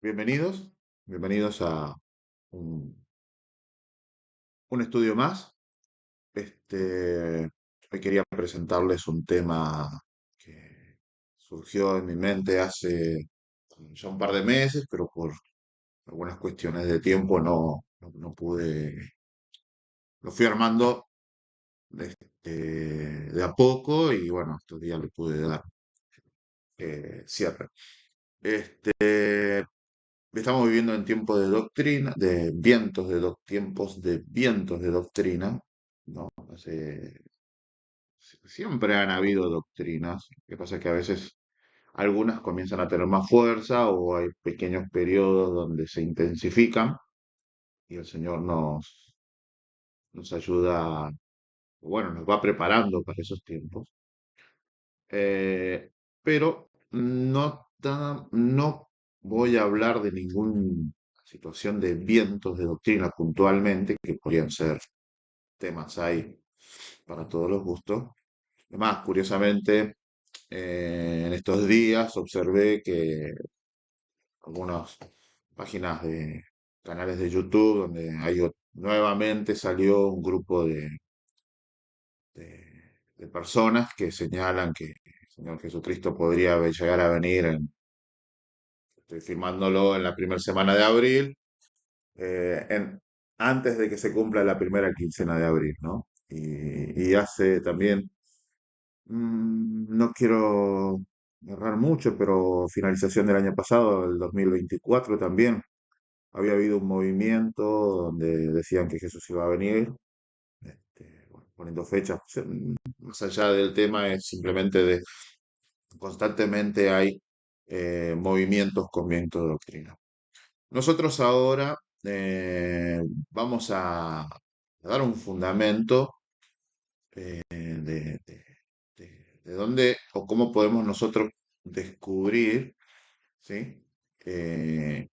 Bienvenidos, bienvenidos a un, un estudio más. Hoy quería presentarles un tema que surgió en mi mente hace ya un par de meses, pero por algunas cuestiones de tiempo no pude, lo fui armando de a poco y bueno, estos días le pude dar cierre. Este, Estamos viviendo en tiempos de doctrina, de vientos tiempos de vientos de doctrina, ¿no? Siempre han habido doctrinas. Lo que pasa es que a veces algunas comienzan a tener más fuerza o hay pequeños periodos donde se intensifican y el Señor nos ayuda, bueno, nos va preparando para esos tiempos. Eh, pero no voy a hablar de ninguna situación de vientos de doctrina puntualmente, que podrían ser temas ahí para todos los gustos. Además, curiosamente, en estos días observé que algunas páginas de canales de YouTube donde nuevamente salió un grupo de personas que señalan que el Señor Jesucristo podría llegar a venir estoy firmándolo en la primera semana de abril, antes de que se cumpla la primera quincena de abril, ¿no? Y hace también, no quiero errar mucho, pero finalización del año pasado, el 2024 también, había habido un movimiento donde decían que Jesús iba a venir, bueno, poniendo fechas. Más allá del tema, es simplemente constantemente hay movimientos con viento de doctrina. Nosotros ahora vamos a dar un fundamento de dónde o cómo podemos nosotros descubrir, ¿sí? Eh,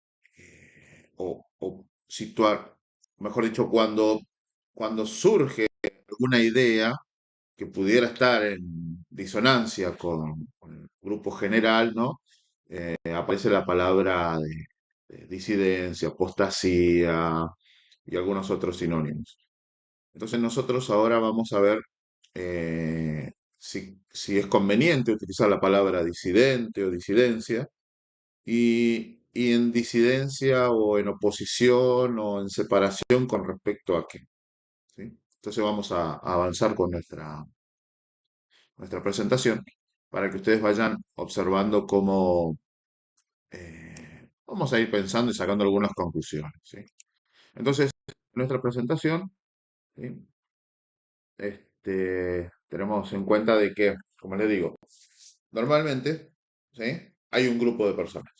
o situar, mejor dicho, cuando surge alguna idea que pudiera estar en disonancia con el grupo general, ¿no? Aparece la palabra de disidencia, apostasía y algunos otros sinónimos. Entonces nosotros ahora vamos a ver si es conveniente utilizar la palabra disidente o disidencia y en disidencia o en oposición o en separación con respecto a qué. ¿Sí? Entonces vamos a avanzar con nuestra presentación para que ustedes vayan observando cómo vamos a ir pensando y sacando algunas conclusiones. ¿Sí? Entonces, nuestra presentación, ¿sí? Tenemos en cuenta de que, como les digo, normalmente, ¿sí? Hay un grupo de personas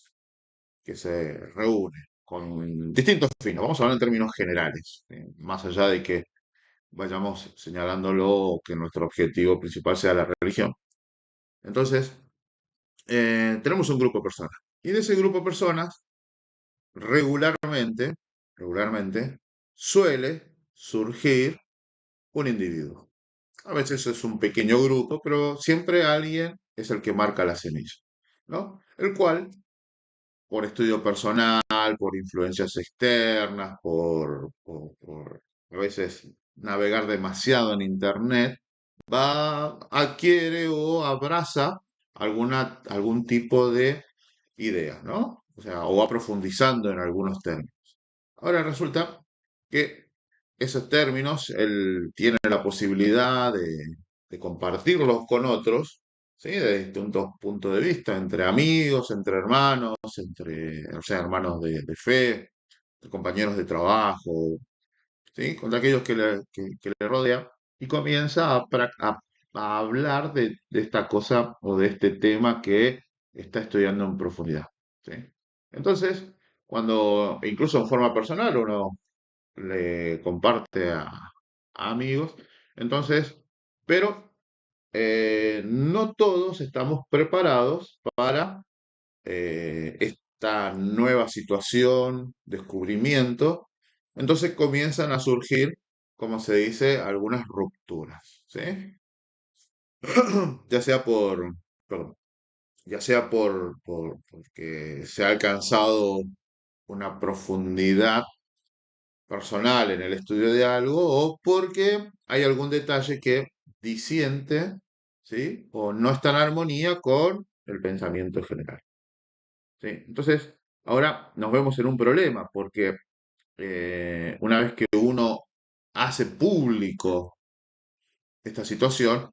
que se reúne con distintos fines. Vamos a hablar en términos generales, ¿sí? Más allá de que vayamos señalándolo que nuestro objetivo principal sea la religión. Entonces, tenemos un grupo de personas. Y de ese grupo de personas, regularmente, suele surgir un individuo. A veces es un pequeño grupo, pero siempre alguien es el que marca la semilla, ¿no? El cual, por estudio personal, por influencias externas, por a veces navegar demasiado en Internet, adquiere o abraza algún tipo de idea, ¿no? O sea, o va profundizando en algunos términos. Ahora resulta que esos términos él tiene la posibilidad de compartirlos con otros, ¿sí? Desde distintos puntos de vista, entre amigos, entre hermanos, o sea, hermanos de fe, de compañeros de trabajo, ¿sí? Contra aquellos que le rodean y comienza a hablar de esta cosa o de este tema que está estudiando en profundidad, ¿sí? Entonces, cuando incluso en forma personal uno le comparte a amigos, entonces, pero no todos estamos preparados para esta nueva situación, descubrimiento, entonces comienzan a surgir, como se dice, algunas rupturas, ¿sí? Ya sea perdón, ya sea porque se ha alcanzado una profundidad personal en el estudio de algo o porque hay algún detalle que disiente, ¿sí? O no está en armonía con el pensamiento general, ¿sí? Entonces, ahora nos vemos en un problema porque una vez que uno hace público esta situación,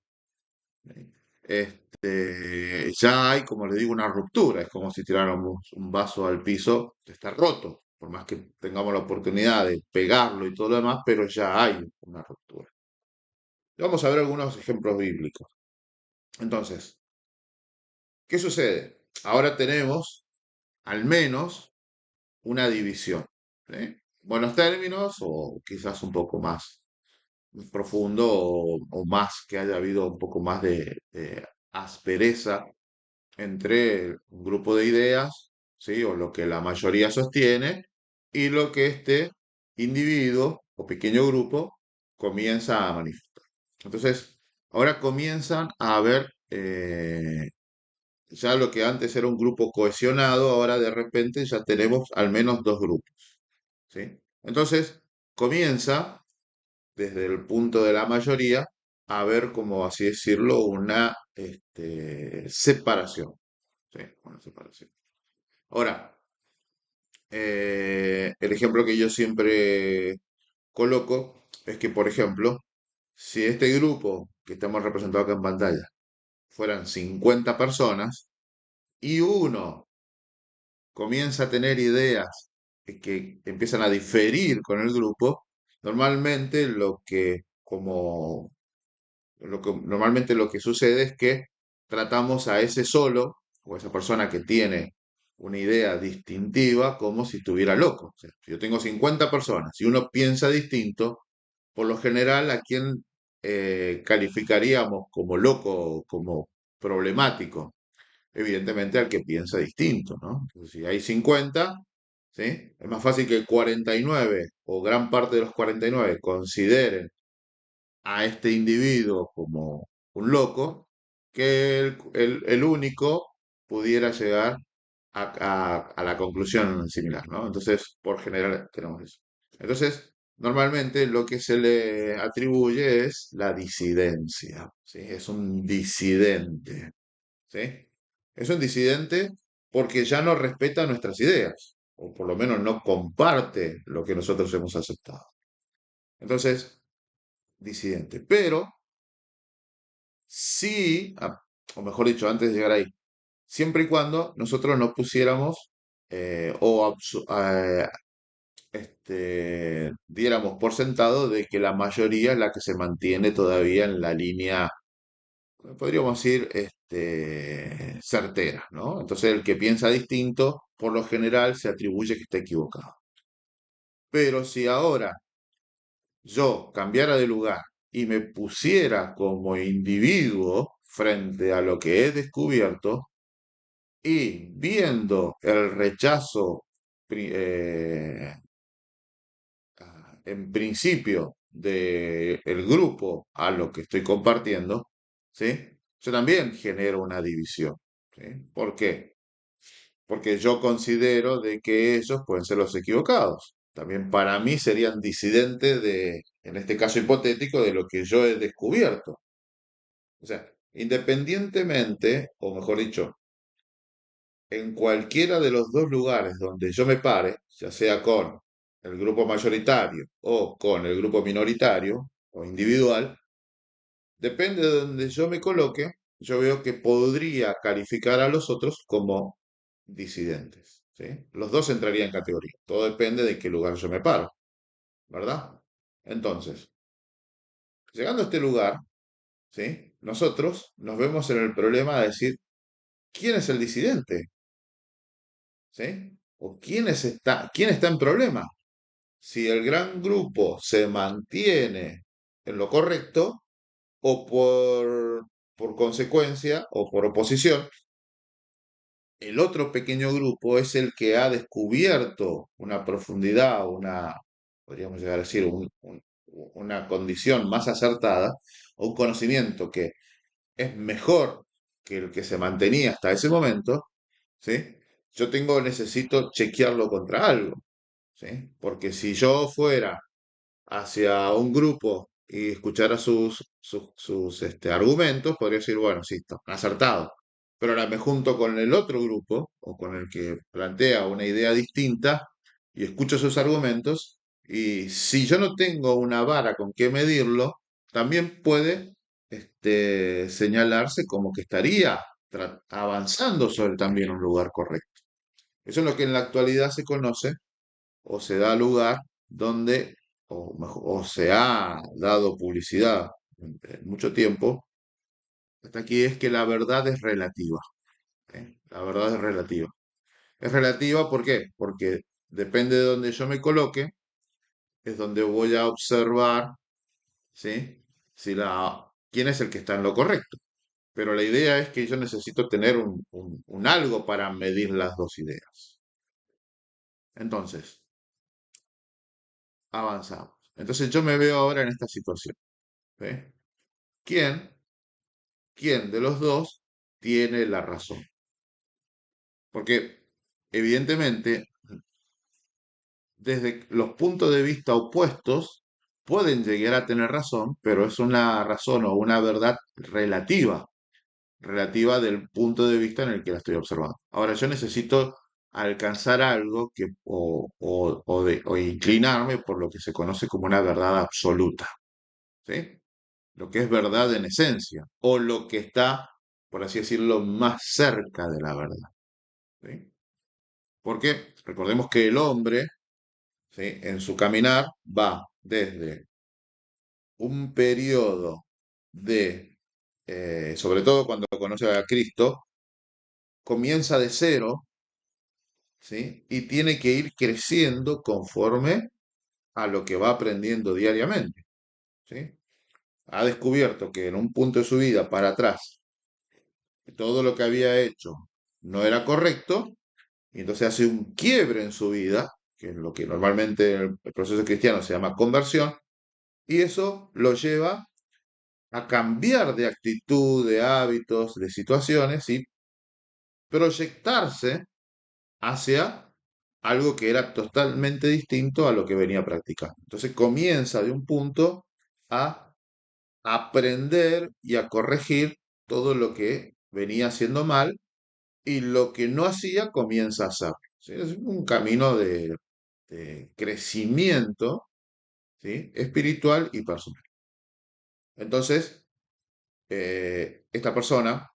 ya hay, como le digo, una ruptura. Es como si tiráramos un vaso al piso, está roto, por más que tengamos la oportunidad de pegarlo y todo lo demás, pero ya hay una ruptura. Vamos a ver algunos ejemplos bíblicos. Entonces, ¿qué sucede? Ahora tenemos al menos una división, ¿sí? Buenos términos o quizás un poco más profundo o más que haya habido un poco más de aspereza entre un grupo de ideas, ¿sí? O lo que la mayoría sostiene y lo que este individuo o pequeño grupo comienza a manifestar. Entonces, ahora comienzan a haber ya lo que antes era un grupo cohesionado, ahora de repente ya tenemos al menos dos grupos, ¿sí? Entonces, comienza desde el punto de la mayoría a haber, como así decirlo, una separación. Sí, una separación. Ahora, el ejemplo que yo siempre coloco es que, por ejemplo, si este grupo que estamos representando acá en pantalla fueran 50 personas y uno comienza a tener ideas que empiezan a diferir con el grupo, normalmente normalmente lo que sucede es que tratamos a ese solo o a esa persona que tiene una idea distintiva como si estuviera loco. O sea, si yo tengo 50 personas y uno piensa distinto, por lo general a quien calificaríamos como loco, como problemático, evidentemente al que piensa distinto, ¿no? Entonces, si hay 50, ¿sí? Es más fácil que 49 o gran parte de los 49 consideren a este individuo como un loco, que el único pudiera llegar a la conclusión similar, ¿no? Entonces, por general tenemos eso. Entonces, normalmente lo que se le atribuye es la disidencia, ¿sí? Es un disidente, ¿sí? Es un disidente porque ya no respeta nuestras ideas, o por lo menos no comparte lo que nosotros hemos aceptado. Entonces, disidente. Pero sí, o mejor dicho, antes de llegar ahí, siempre y cuando nosotros no pusiéramos diéramos por sentado de que la mayoría es la que se mantiene todavía en la línea, podríamos decir, certera, ¿no? Entonces el que piensa distinto, por lo general, se atribuye que está equivocado. Pero si ahora yo cambiara de lugar y me pusiera como individuo frente a lo que he descubierto y viendo el rechazo en principio del grupo a lo que estoy compartiendo, ¿sí? Yo también genero una división, ¿sí? ¿Por qué? Porque yo considero de que ellos pueden ser los equivocados. También para mí serían disidentes en este caso hipotético, de lo que yo he descubierto. O sea, independientemente, o mejor dicho, en cualquiera de los dos lugares donde yo me pare, ya sea con el grupo mayoritario o con el grupo minoritario o individual, depende de donde yo me coloque, yo veo que podría calificar a los otros como disidentes, ¿sí? Los dos entrarían en categoría. Todo depende de qué lugar yo me paro, ¿verdad? Entonces, llegando a este lugar, ¿sí? Nosotros nos vemos en el problema de decir, ¿quién es el disidente? ¿Sí? ¿O quién está en problema? Si el gran grupo se mantiene en lo correcto o por consecuencia o por oposición, el otro pequeño grupo es el que ha descubierto una profundidad, podríamos llegar a decir, una condición más acertada, un conocimiento que es mejor que el que se mantenía hasta ese momento, ¿sí? Necesito chequearlo contra algo, ¿sí? Porque si yo fuera hacia un grupo y escuchara sus argumentos, podría decir, bueno, sí, está acertado. Pero ahora me junto con el otro grupo o con el que plantea una idea distinta y escucho sus argumentos y si yo no tengo una vara con qué medirlo, también puede señalarse como que estaría avanzando sobre también un lugar correcto. Eso es lo que en la actualidad se conoce o se da lugar donde, o se ha dado publicidad en mucho tiempo, hasta aquí es que la verdad es relativa. ¿Eh? La verdad es relativa. Es relativa, ¿por qué? Porque depende de donde yo me coloque, es donde voy a observar, ¿sí? Quién es el que está en lo correcto. Pero la idea es que yo necesito tener un algo para medir las dos ideas. Entonces, avanzamos. Entonces yo me veo ahora en esta situación. ¿Ve? ¿Quién, quién de los dos tiene la razón? Porque evidentemente, desde los puntos de vista opuestos, pueden llegar a tener razón, pero es una razón o una verdad relativa, relativa del punto de vista en el que la estoy observando. Ahora, yo necesito alcanzar algo o inclinarme por lo que se conoce como una verdad absoluta, ¿sí? Lo que es verdad en esencia, o lo que está, por así decirlo, más cerca de la verdad, ¿sí? Porque recordemos que el hombre, ¿sí? En su caminar va desde un periodo sobre todo cuando conoce a Cristo, comienza de cero, ¿sí? Y tiene que ir creciendo conforme a lo que va aprendiendo diariamente, ¿sí? Ha descubierto que en un punto de su vida para atrás todo lo que había hecho no era correcto, y entonces hace un quiebre en su vida, que es lo que normalmente en el proceso cristiano se llama conversión, y eso lo lleva a cambiar de actitud, de hábitos, de situaciones y proyectarse hacia algo que era totalmente distinto a lo que venía practicando. Entonces comienza de un punto a aprender y a corregir todo lo que venía haciendo mal y lo que no hacía comienza a hacer. ¿Sí? Es un camino de crecimiento, ¿sí? Espiritual y personal. Entonces, esta persona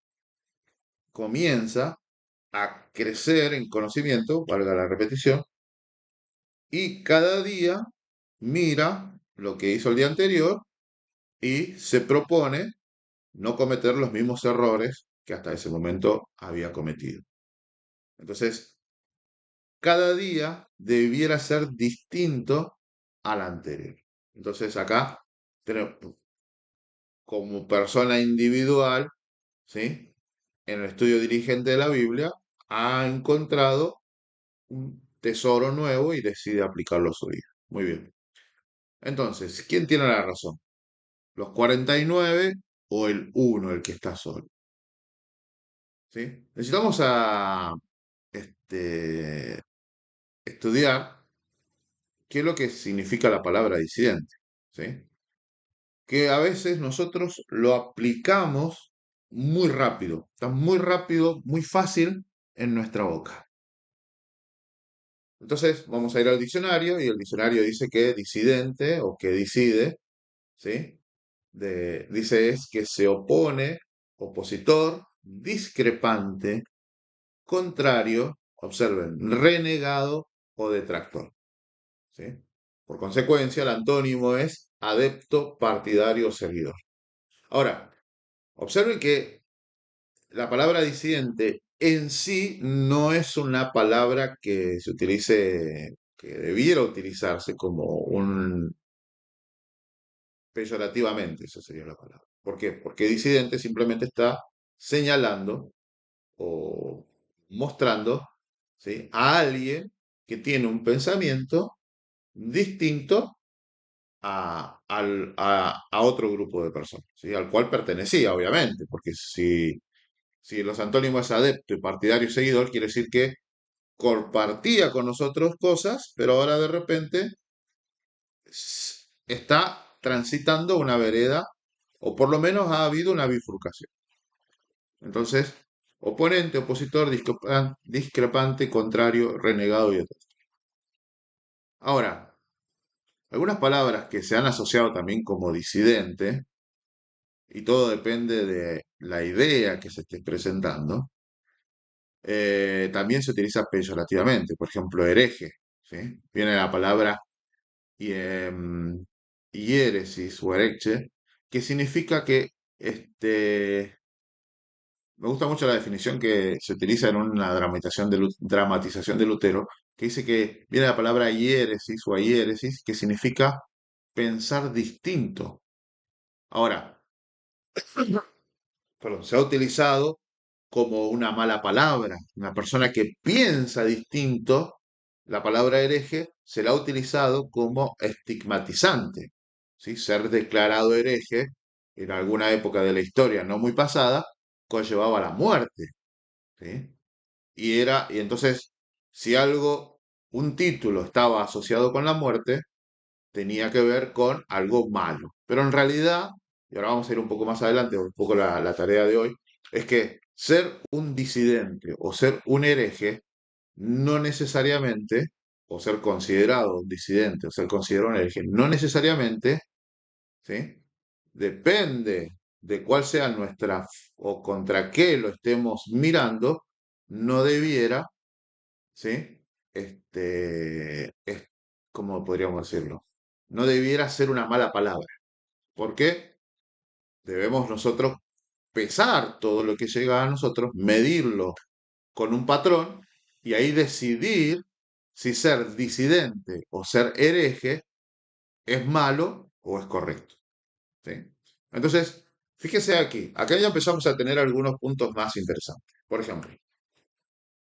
comienza a crecer en conocimiento, valga la repetición, y cada día mira lo que hizo el día anterior y se propone no cometer los mismos errores que hasta ese momento había cometido. Entonces, cada día debiera ser distinto al anterior. Entonces acá, como persona individual, ¿sí? En el estudio dirigente de la Biblia, ha encontrado un tesoro nuevo y decide aplicarlo a su vida. Muy bien. Entonces, ¿quién tiene la razón? ¿Los 49 o el uno, el que está solo? ¿Sí? Necesitamos este, estudiar qué es lo que significa la palabra disidente. ¿Sí? Que a veces nosotros lo aplicamos muy rápido, está muy rápido, muy fácil en nuestra boca. Entonces vamos a ir al diccionario y el diccionario dice que disidente o que decide, ¿sí? Dice es que se opone, opositor, discrepante, contrario, observen, renegado o detractor, ¿sí? Por consecuencia, el antónimo es adepto, partidario o seguidor. Ahora, observen que la palabra disidente en sí no es una palabra que se utilice, que debiera utilizarse como un peyorativamente, esa sería la palabra. ¿Por qué? Porque disidente simplemente está señalando o mostrando, ¿sí? A alguien que tiene un pensamiento distinto a otro grupo de personas, ¿sí? Al cual pertenecía, obviamente, porque si Si los antónimos es adepto y partidario y seguidor, quiere decir que compartía con nosotros cosas, pero ahora de repente está transitando una vereda, o por lo menos ha habido una bifurcación. Entonces, oponente, opositor, discrepante, contrario, renegado y otro. Ahora, algunas palabras que se han asociado también como disidente, y todo depende de la idea que se esté presentando, también se utiliza peyorativamente. Por ejemplo, hereje, ¿sí? Viene la palabra hiéresis o hereche, que significa que me gusta mucho la definición que se utiliza en una dramatización de Lutero, que dice que viene la palabra hiéresis o hiéresis, que significa pensar distinto. Ahora, perdón, se ha utilizado como una mala palabra. Una persona que piensa distinto, la palabra hereje se la ha utilizado como estigmatizante. ¿Sí? Ser declarado hereje en alguna época de la historia no muy pasada conllevaba la muerte. ¿Sí? Y entonces, si algo, un título estaba asociado con la muerte, tenía que ver con algo malo. Pero en realidad, y ahora vamos a ir un poco más adelante, un poco la tarea de hoy, es que ser un disidente o ser un hereje no necesariamente, o ser considerado un disidente o ser considerado un hereje, no necesariamente, ¿sí? Depende de cuál sea nuestra o contra qué lo estemos mirando, no debiera, ¿sí? Es, ¿cómo podríamos decirlo? No debiera ser una mala palabra. ¿Por qué? Debemos nosotros pesar todo lo que llega a nosotros, medirlo con un patrón y ahí decidir si ser disidente o ser hereje es malo o es correcto. ¿Sí? Entonces, fíjese aquí, acá ya empezamos a tener algunos puntos más interesantes. Por ejemplo,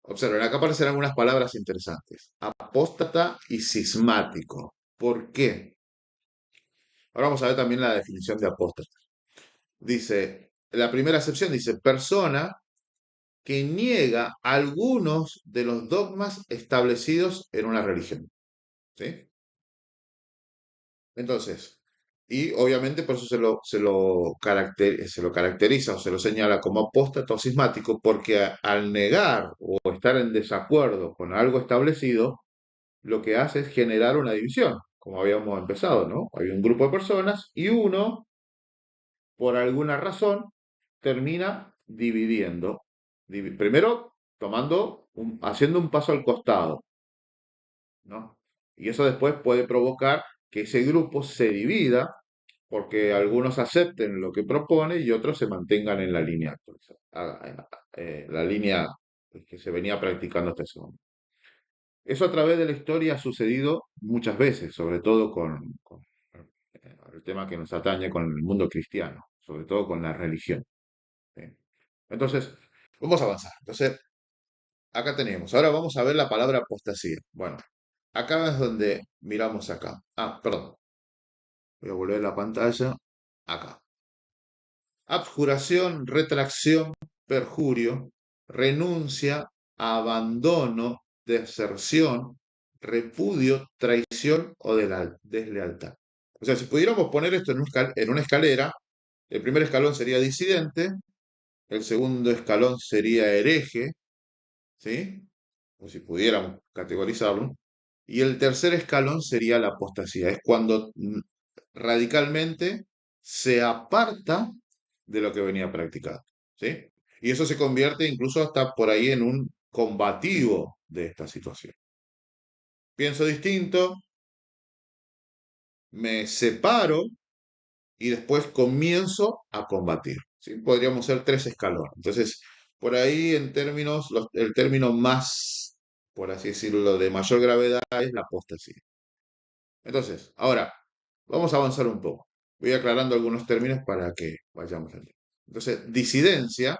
observen, acá aparecen algunas palabras interesantes. Apóstata y cismático. ¿Por qué? Ahora vamos a ver también la definición de apóstata. Dice, la primera acepción dice, persona que niega algunos de los dogmas establecidos en una religión. ¿Sí? Entonces, y obviamente por eso se lo caracteriza o se lo señala como apóstata o cismático, porque al negar o estar en desacuerdo con algo establecido, lo que hace es generar una división, como habíamos empezado, ¿no? Hay un grupo de personas y uno, por alguna razón, termina dividiendo. Primero, haciendo un paso al costado, ¿no? Y eso después puede provocar que ese grupo se divida porque algunos acepten lo que propone y otros se mantengan en la línea actual, la línea que se venía practicando hasta ese momento. Eso a través de la historia ha sucedido muchas veces, sobre todo con el tema que nos atañe con el mundo cristiano, sobre todo con la religión. ¿Sí? Entonces, vamos a avanzar. Entonces, acá tenemos. Ahora vamos a ver la palabra apostasía. Bueno, acá es donde miramos acá. Ah, perdón. Voy a volver la pantalla. Acá. Abjuración, retracción, perjurio, renuncia, abandono, deserción, repudio, traición o deslealtad. O sea, si pudiéramos poner esto en una escalera, el primer escalón sería disidente, el segundo escalón sería hereje, ¿sí? O si pudiéramos categorizarlo, y el tercer escalón sería la apostasía. Es cuando radicalmente se aparta de lo que venía practicando. ¿Sí? Y eso se convierte incluso hasta por ahí en un combativo de esta situación. Pienso distinto, me separo y después comienzo a combatir. ¿Sí? Podríamos ser tres escalones. Entonces, por ahí en términos, el término más, por así decirlo, de mayor gravedad es la apostasía. Entonces, ahora, vamos a avanzar un poco. Voy aclarando algunos términos para que vayamos al tema. Entonces, disidencia,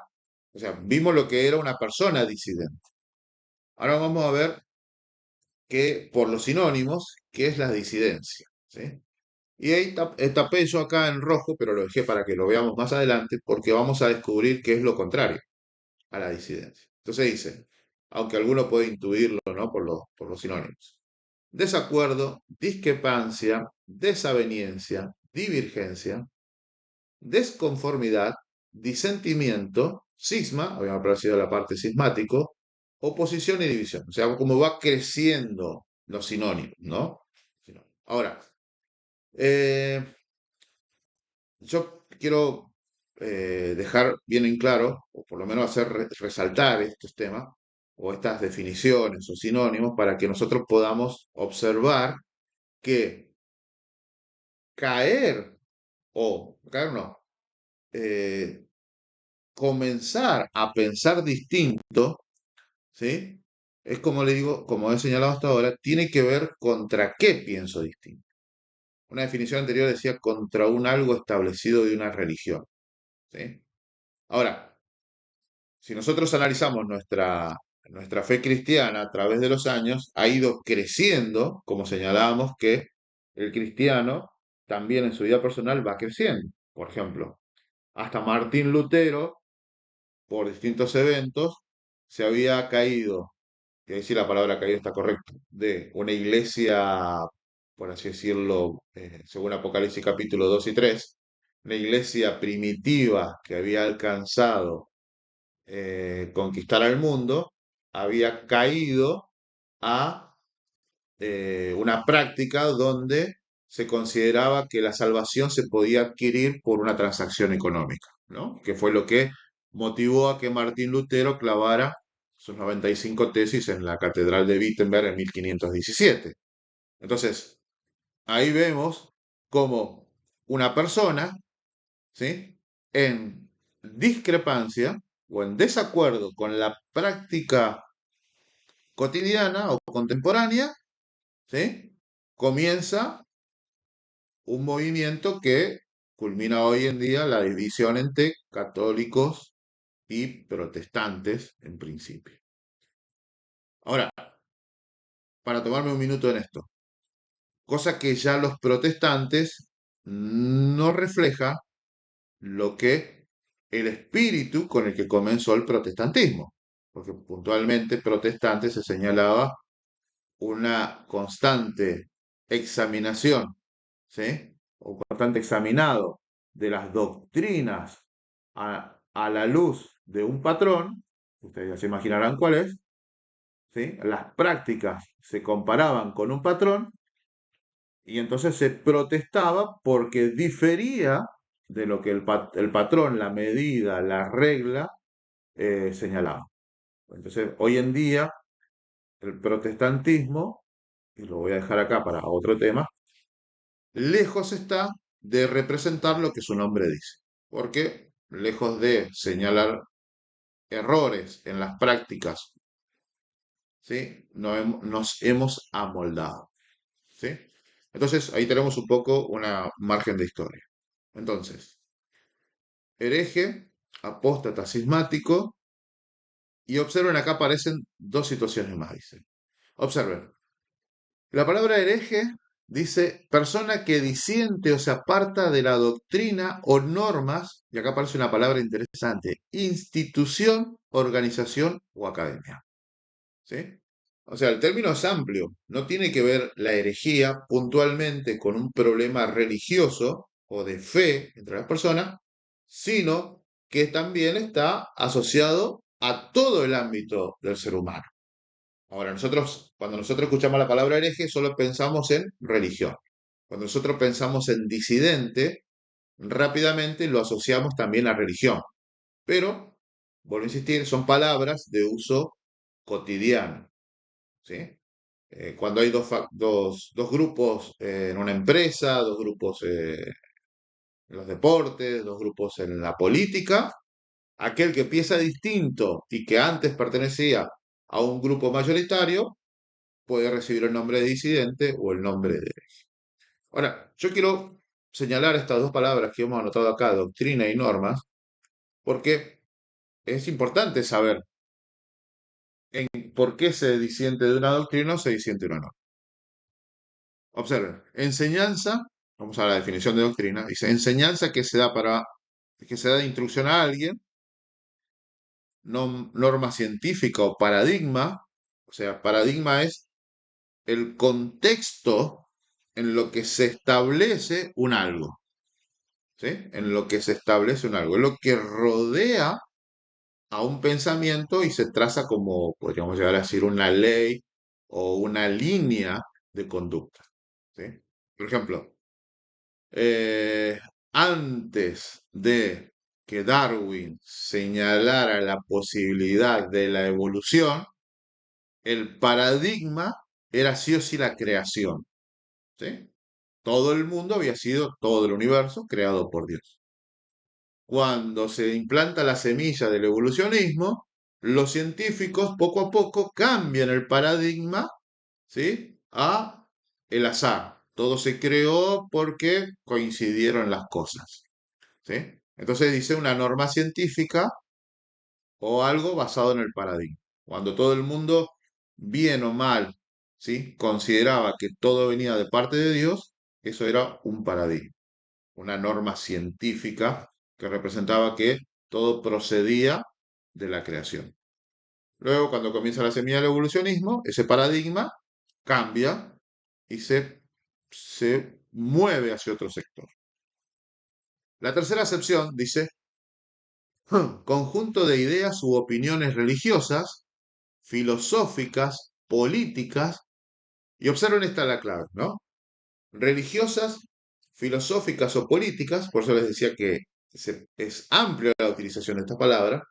o sea, vimos lo que era una persona disidente. Ahora vamos a ver que, por los sinónimos, qué es la disidencia. ¿Sí? Y ahí tapé yo acá en rojo, pero lo dejé para que lo veamos más adelante, porque vamos a descubrir qué es lo contrario. a la disidencia. Entonces dice, aunque alguno puede intuirlo, ¿no? Por los sinónimos. Desacuerdo, discrepancia, desaveniencia, divergencia, desconformidad, disentimiento, cisma, habíamos aparecido la parte cismático, oposición y división. O sea, como va creciendo los sinónimos, ¿no? Ahora, eh, yo quiero dejar bien en claro, o por lo menos hacer resaltar estos temas, o estas definiciones o sinónimos, para que nosotros podamos observar que caer, o caer no, eh, comenzar a pensar distinto, ¿sí? Es como le digo, como he señalado hasta ahora, tiene que ver contra qué pienso distinto. Una definición anterior decía contra un algo establecido de una religión, ¿sí? Ahora, si nosotros analizamos nuestra fe cristiana a través de los años, ha ido creciendo, como señalábamos que el cristiano también en su vida personal va creciendo. Por ejemplo, hasta Martín Lutero, por distintos eventos, se había caído, que decir la palabra caído está correcto, de una iglesia, por así decirlo, según Apocalipsis capítulo 2 y 3, una iglesia primitiva que había alcanzado conquistar al mundo, había caído a una práctica donde se consideraba que la salvación se podía adquirir por una transacción económica, ¿no? Que fue lo que motivó a que Martín Lutero clavara sus 95 tesis en la Catedral de Wittenberg en 1517. Entonces, ahí vemos cómo una persona, ¿sí? En discrepancia o en desacuerdo con la práctica cotidiana o contemporánea, ¿sí? Comienza un movimiento que culmina hoy en día la división entre católicos y protestantes en principio. Ahora, para tomarme un minuto en esto, cosa que ya los protestantes no refleja lo que el espíritu con el que comenzó el protestantismo, porque puntualmente protestante se señalaba una constante examinación, ¿sí? O constante examinado de las doctrinas a la luz de un patrón, ustedes ya se imaginarán cuál es, ¿sí? Las prácticas se comparaban con un patrón y entonces se protestaba porque difería de lo que el patrón, la medida, la regla señalaba. Entonces, hoy en día, el protestantismo, y lo voy a dejar acá para otro tema, lejos está de representar lo que su nombre dice, porque lejos de señalar errores en las prácticas, ¿sí? Nos hemos amoldado, ¿sí? Entonces, ahí tenemos un poco una margen de historia. Entonces, hereje, apóstata, cismático, y observen acá aparecen dos situaciones más, dice. Observen, la palabra hereje dice persona que disiente o se aparta de la doctrina o normas, y acá aparece una palabra interesante, institución, organización o academia. ¿Sí? O sea, el término es amplio, no tiene que ver la herejía puntualmente con un problema religioso o de fe entre las personas, sino que también está asociado a todo el ámbito del ser humano. Ahora, cuando nosotros escuchamos la palabra hereje, solo pensamos en religión. Cuando nosotros pensamos en disidente, rápidamente lo asociamos también a religión. Pero, vuelvo a insistir, son palabras de uso cotidiano, ¿sí? Cuando hay dos grupos en una empresa, dos grupos en los deportes, dos grupos en la política, aquel que piensa distinto y que antes pertenecía a un grupo mayoritario, puede recibir el nombre de disidente o el nombre de hereje. Ahora, yo quiero señalar estas dos palabras que hemos anotado acá, doctrina y normas, porque es importante saber en por qué se disiente de una doctrina o se disiente de una norma. Observen, enseñanza, vamos a la definición de doctrina, dice enseñanza que se da de instrucción a alguien norma científica o paradigma. O sea, paradigma es el contexto en lo que se establece un algo, ¿sí? En lo que se establece un algo, es lo que rodea a un pensamiento y se traza como, podríamos llegar a decir, una ley o una línea de conducta, ¿sí? Por ejemplo, antes de que Darwin señalara la posibilidad de la evolución, el paradigma era sí o sí la creación, ¿sí? Todo el mundo había sido, todo el universo, creado por Dios. Cuando se implanta la semilla del evolucionismo, los científicos poco a poco cambian el paradigma, ¿sí? A el azar. Todo se creó porque coincidieron las cosas, ¿sí? Entonces dice una norma científica o algo basado en el paradigma. Cuando todo el mundo, bien o mal, ¿sí? Consideraba que todo venía de parte de Dios, eso era un paradigma, una norma científica que representaba que todo procedía de la creación. Luego, cuando comienza la semilla del evolucionismo, ese paradigma cambia y se mueve hacia otro sector. La tercera acepción dice, conjunto de ideas u opiniones religiosas, filosóficas, políticas, y observen esta la clave, ¿no? Religiosas, filosóficas o políticas, por eso les decía que es amplia la utilización de esta palabra,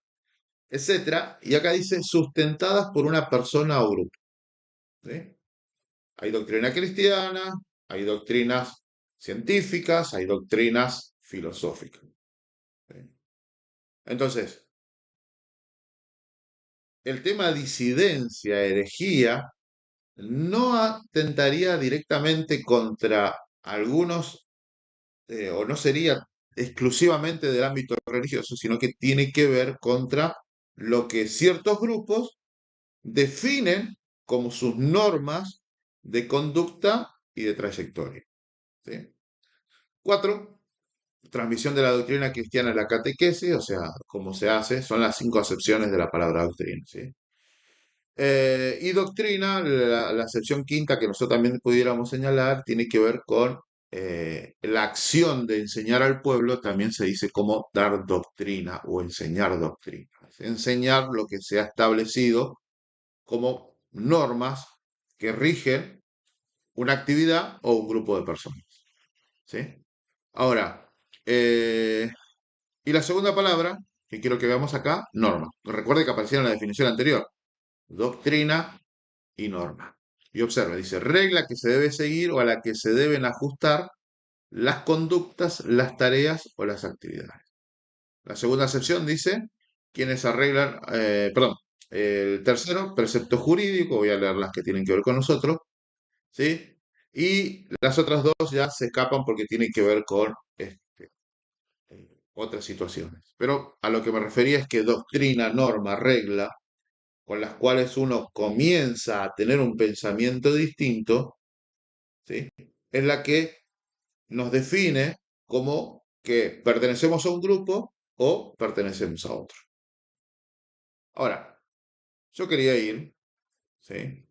etcétera, y acá dice sustentadas por una persona o grupo, ¿sí? Hay doctrina cristiana, hay doctrinas científicas, hay doctrinas filosóficas, ¿sí? Entonces, el tema disidencia, herejía, no atentaría directamente contra algunos, o no sería exclusivamente del ámbito religioso, sino que tiene que ver contra lo que ciertos grupos definen como sus normas de conducta y de trayectoria, ¿sí? Cuatro, transmisión de la doctrina cristiana en la catequesis, o sea, cómo se hace, son las cinco acepciones de la palabra doctrina, ¿sí? Y doctrina, la acepción quinta que nosotros también pudiéramos señalar, tiene que ver con la acción de enseñar al pueblo, también se dice como dar doctrina o enseñar doctrina. Enseñar lo que se ha establecido como normas que rigen una actividad o un grupo de personas, ¿sí? Ahora, eh, y la segunda palabra que quiero que veamos acá, norma. Recuerde que aparecía en la definición anterior, doctrina y norma. Y observe, dice, regla que se debe seguir o a la que se deben ajustar las conductas, las tareas o las actividades. La segunda acepción dice, quienes arreglan, perdón, el tercero, precepto jurídico, voy a leer las que tienen que ver con nosotros, ¿sí? Y las otras dos ya se escapan porque tienen que ver con otras situaciones. Pero a lo que me refería es que doctrina, norma, regla, con las cuales uno comienza a tener un pensamiento distinto, ¿sí? Es la que nos define como que pertenecemos a un grupo o pertenecemos a otro. Ahora, yo quería ir, ¿sí?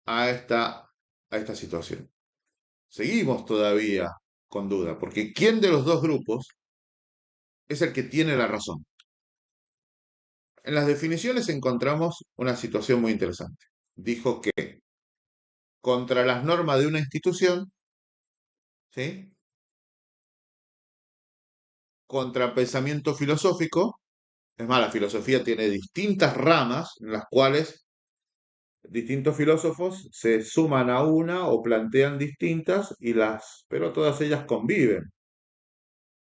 a esta situación. Seguimos todavía con duda, porque ¿quién de los dos grupos es el que tiene la razón? En las definiciones encontramos una situación muy interesante. Dijo que contra las normas de una institución, ¿sí? Contra el pensamiento filosófico, es más, la filosofía tiene distintas ramas en las cuales distintos filósofos se suman a una o plantean distintas pero todas ellas conviven,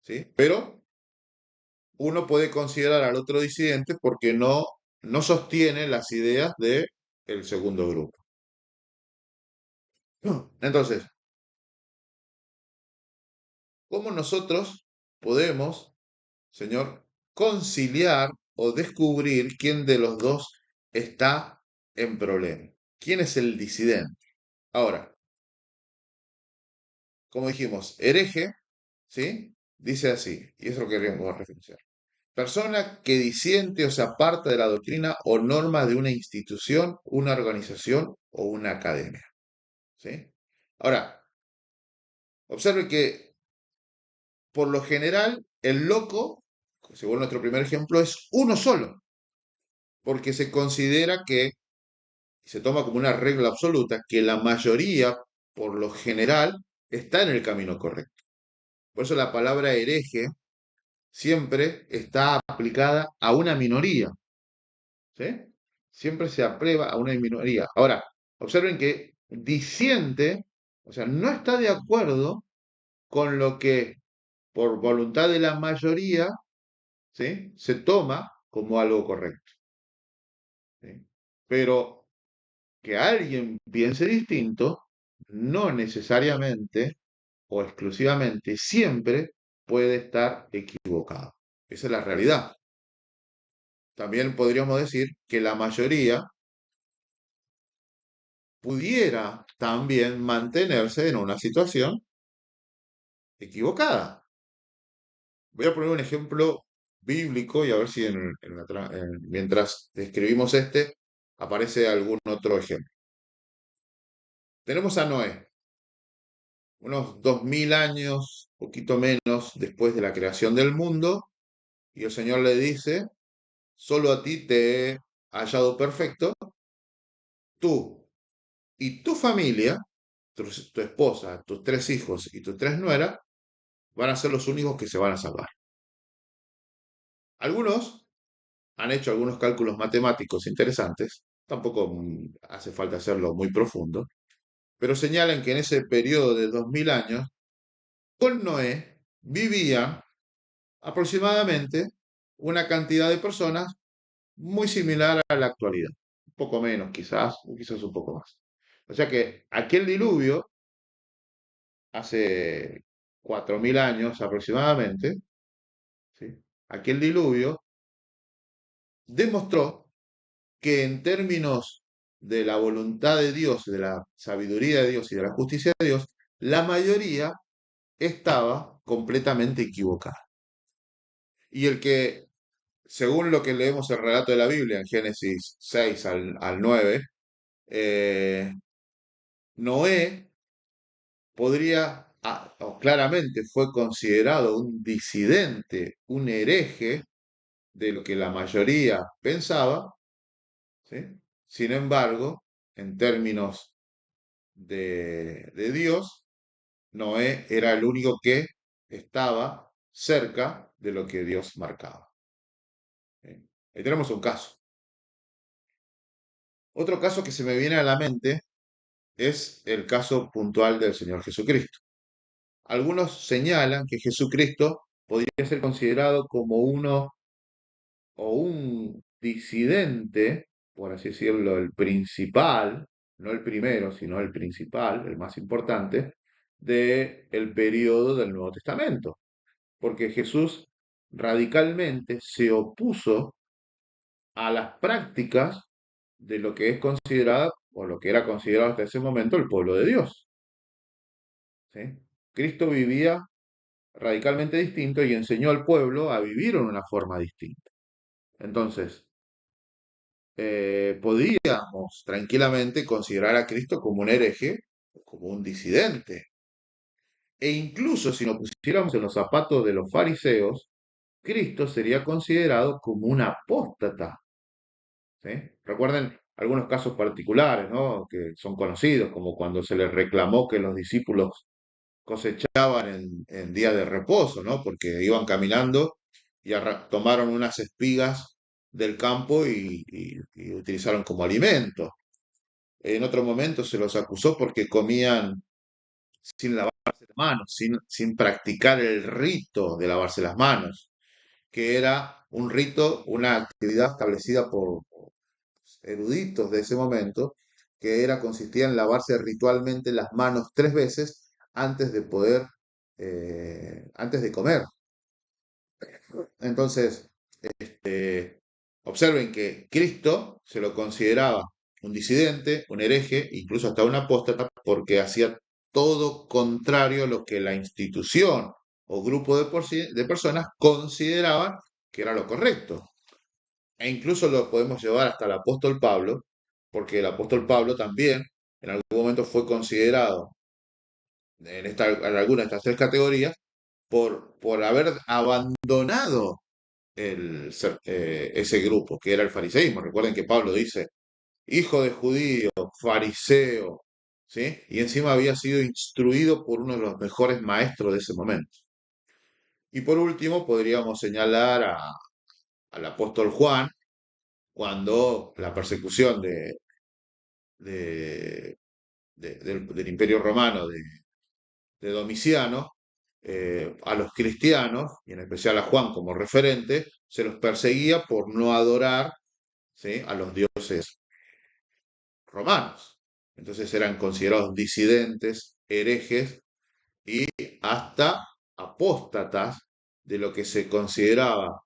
¿sí? Pero uno puede considerar al otro disidente porque no sostiene las ideas del segundo grupo. Entonces, ¿cómo nosotros podemos, señor, conciliar o descubrir quién de los dos está en problema? ¿Quién es el disidente? Ahora, como dijimos, hereje, ¿sí? Dice así, y eso es lo que queremos referenciar. Persona que disiente o se aparta de la doctrina o norma de una institución, una organización o una academia. ¿Sí? Ahora, observe que por lo general el loco, según nuestro primer ejemplo, es uno solo, porque se considera que, se toma como una regla absoluta, que la mayoría, por lo general, está en el camino correcto. Por eso la palabra hereje siempre está aplicada a una minoría, ¿sí? Siempre se aprueba a una minoría. Ahora, observen que disiente, o sea, no está de acuerdo con lo que por voluntad de la mayoría, ¿sí?, se toma como algo correcto, ¿sí? Pero que alguien piense distinto no necesariamente o exclusivamente siempre puede estar equivocado. Esa es la realidad. También podríamos decir que la mayoría pudiera también mantenerse en una situación equivocada. Voy a poner un ejemplo bíblico y a ver si mientras describimos este aparece algún otro ejemplo. Tenemos a Noé, unos 2000 años, poquito menos después de la creación del mundo, y el Señor le dice, solo a ti te he hallado perfecto, tú y tu familia, tu esposa, tus 3 hijos y tus 3 nueras, van a ser los únicos que se van a salvar. Algunos han hecho algunos cálculos matemáticos interesantes, tampoco hace falta hacerlo muy profundo, pero señalan que en ese periodo de 2000 años, con Noé vivían aproximadamente una cantidad de personas muy similar a la actualidad, un poco menos quizás, o quizás un poco más. O sea que aquel diluvio, hace 4000 años aproximadamente, ¿sí?, aquel diluvio demostró que en términos de la voluntad de Dios, de la sabiduría de Dios y de la justicia de Dios, la mayoría estaba completamente equivocada. Y el que, según lo que leemos el relato de la Biblia en Génesis 6 al 9, eh, Noé podría, o claramente fue considerado un disidente, un hereje de lo que la mayoría pensaba, ¿sí? Sin embargo, en términos de Dios, Noé era el único que estaba cerca de lo que Dios marcaba. ¿Sí? Ahí tenemos un caso. Otro caso que se me viene a la mente es el caso puntual del Señor Jesucristo. Algunos señalan que Jesucristo podría ser considerado como uno o un disidente, por así decirlo, el principal, no el primero, sino el principal, el más importante, del periodo del Nuevo Testamento, porque Jesús radicalmente se opuso a las prácticas de lo que es considerado, o lo que era considerado hasta ese momento, el pueblo de Dios, ¿sí? Cristo vivía radicalmente distinto y enseñó al pueblo a vivir en una forma distinta. Entonces, podríamos tranquilamente considerar a Cristo como un hereje, como un disidente. E incluso si nos pusiéramos en los zapatos de los fariseos, Cristo sería considerado como un apóstata. ¿Sí? Recuerden algunos casos particulares, ¿no?, que son conocidos, como cuando se les reclamó que los discípulos cosechaban en día de reposo, ¿no? Porque iban caminando y tomaron unas espigas del campo y utilizaron como alimento. En otro momento se los acusó porque comían sin lavarse las manos, sin practicar el rito de lavarse las manos, que era un rito, una actividad establecida por eruditos de ese momento, que consistía en lavarse ritualmente las manos 3 veces antes de poder, antes de comer. Entonces, observen que Cristo se lo consideraba un disidente, un hereje, incluso hasta un apóstata, porque hacía todo contrario a lo que la institución o grupo de personas consideraban que era lo correcto. E incluso lo podemos llevar hasta el apóstol Pablo, porque el apóstol Pablo también en algún momento fue considerado en alguna de estas tres categorías por haber abandonado ese grupo, que era el fariseísmo. Recuerden que Pablo dice, hijo de judío, fariseo, ¿sí? Y encima había sido instruido por uno de los mejores maestros de ese momento. Y por último, podríamos señalar al apóstol Juan, cuando la persecución de- del Imperio Romano de Domiciano, a los cristianos, y en especial a Juan como referente, se los perseguía por no adorar, ¿sí?, a los dioses romanos. Entonces eran considerados disidentes, herejes y hasta apóstatas de lo que se consideraba,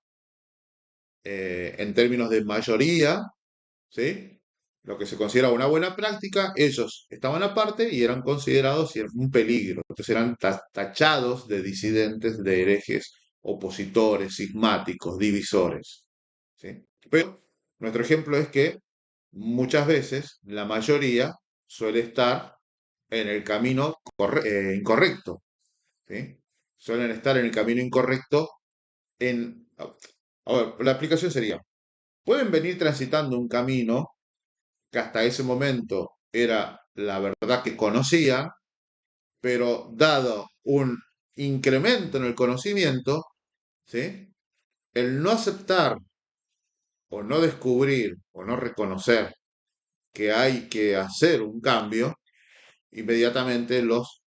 en términos de mayoría, ¿sí?, lo que se considera una buena práctica, ellos estaban aparte y eran considerados un peligro. Entonces eran tachados de disidentes, de herejes, opositores, cismáticos, divisores, ¿sí? Pero nuestro ejemplo es que muchas veces la mayoría suele estar en el camino incorrecto, ¿sí? Suelen estar en el camino incorrecto en... A ver, la aplicación sería, pueden venir transitando un camino que hasta ese momento era la verdad que conocían, pero dado un incremento en el conocimiento, ¿sí?, el no aceptar o no descubrir o no reconocer que hay que hacer un cambio, inmediatamente los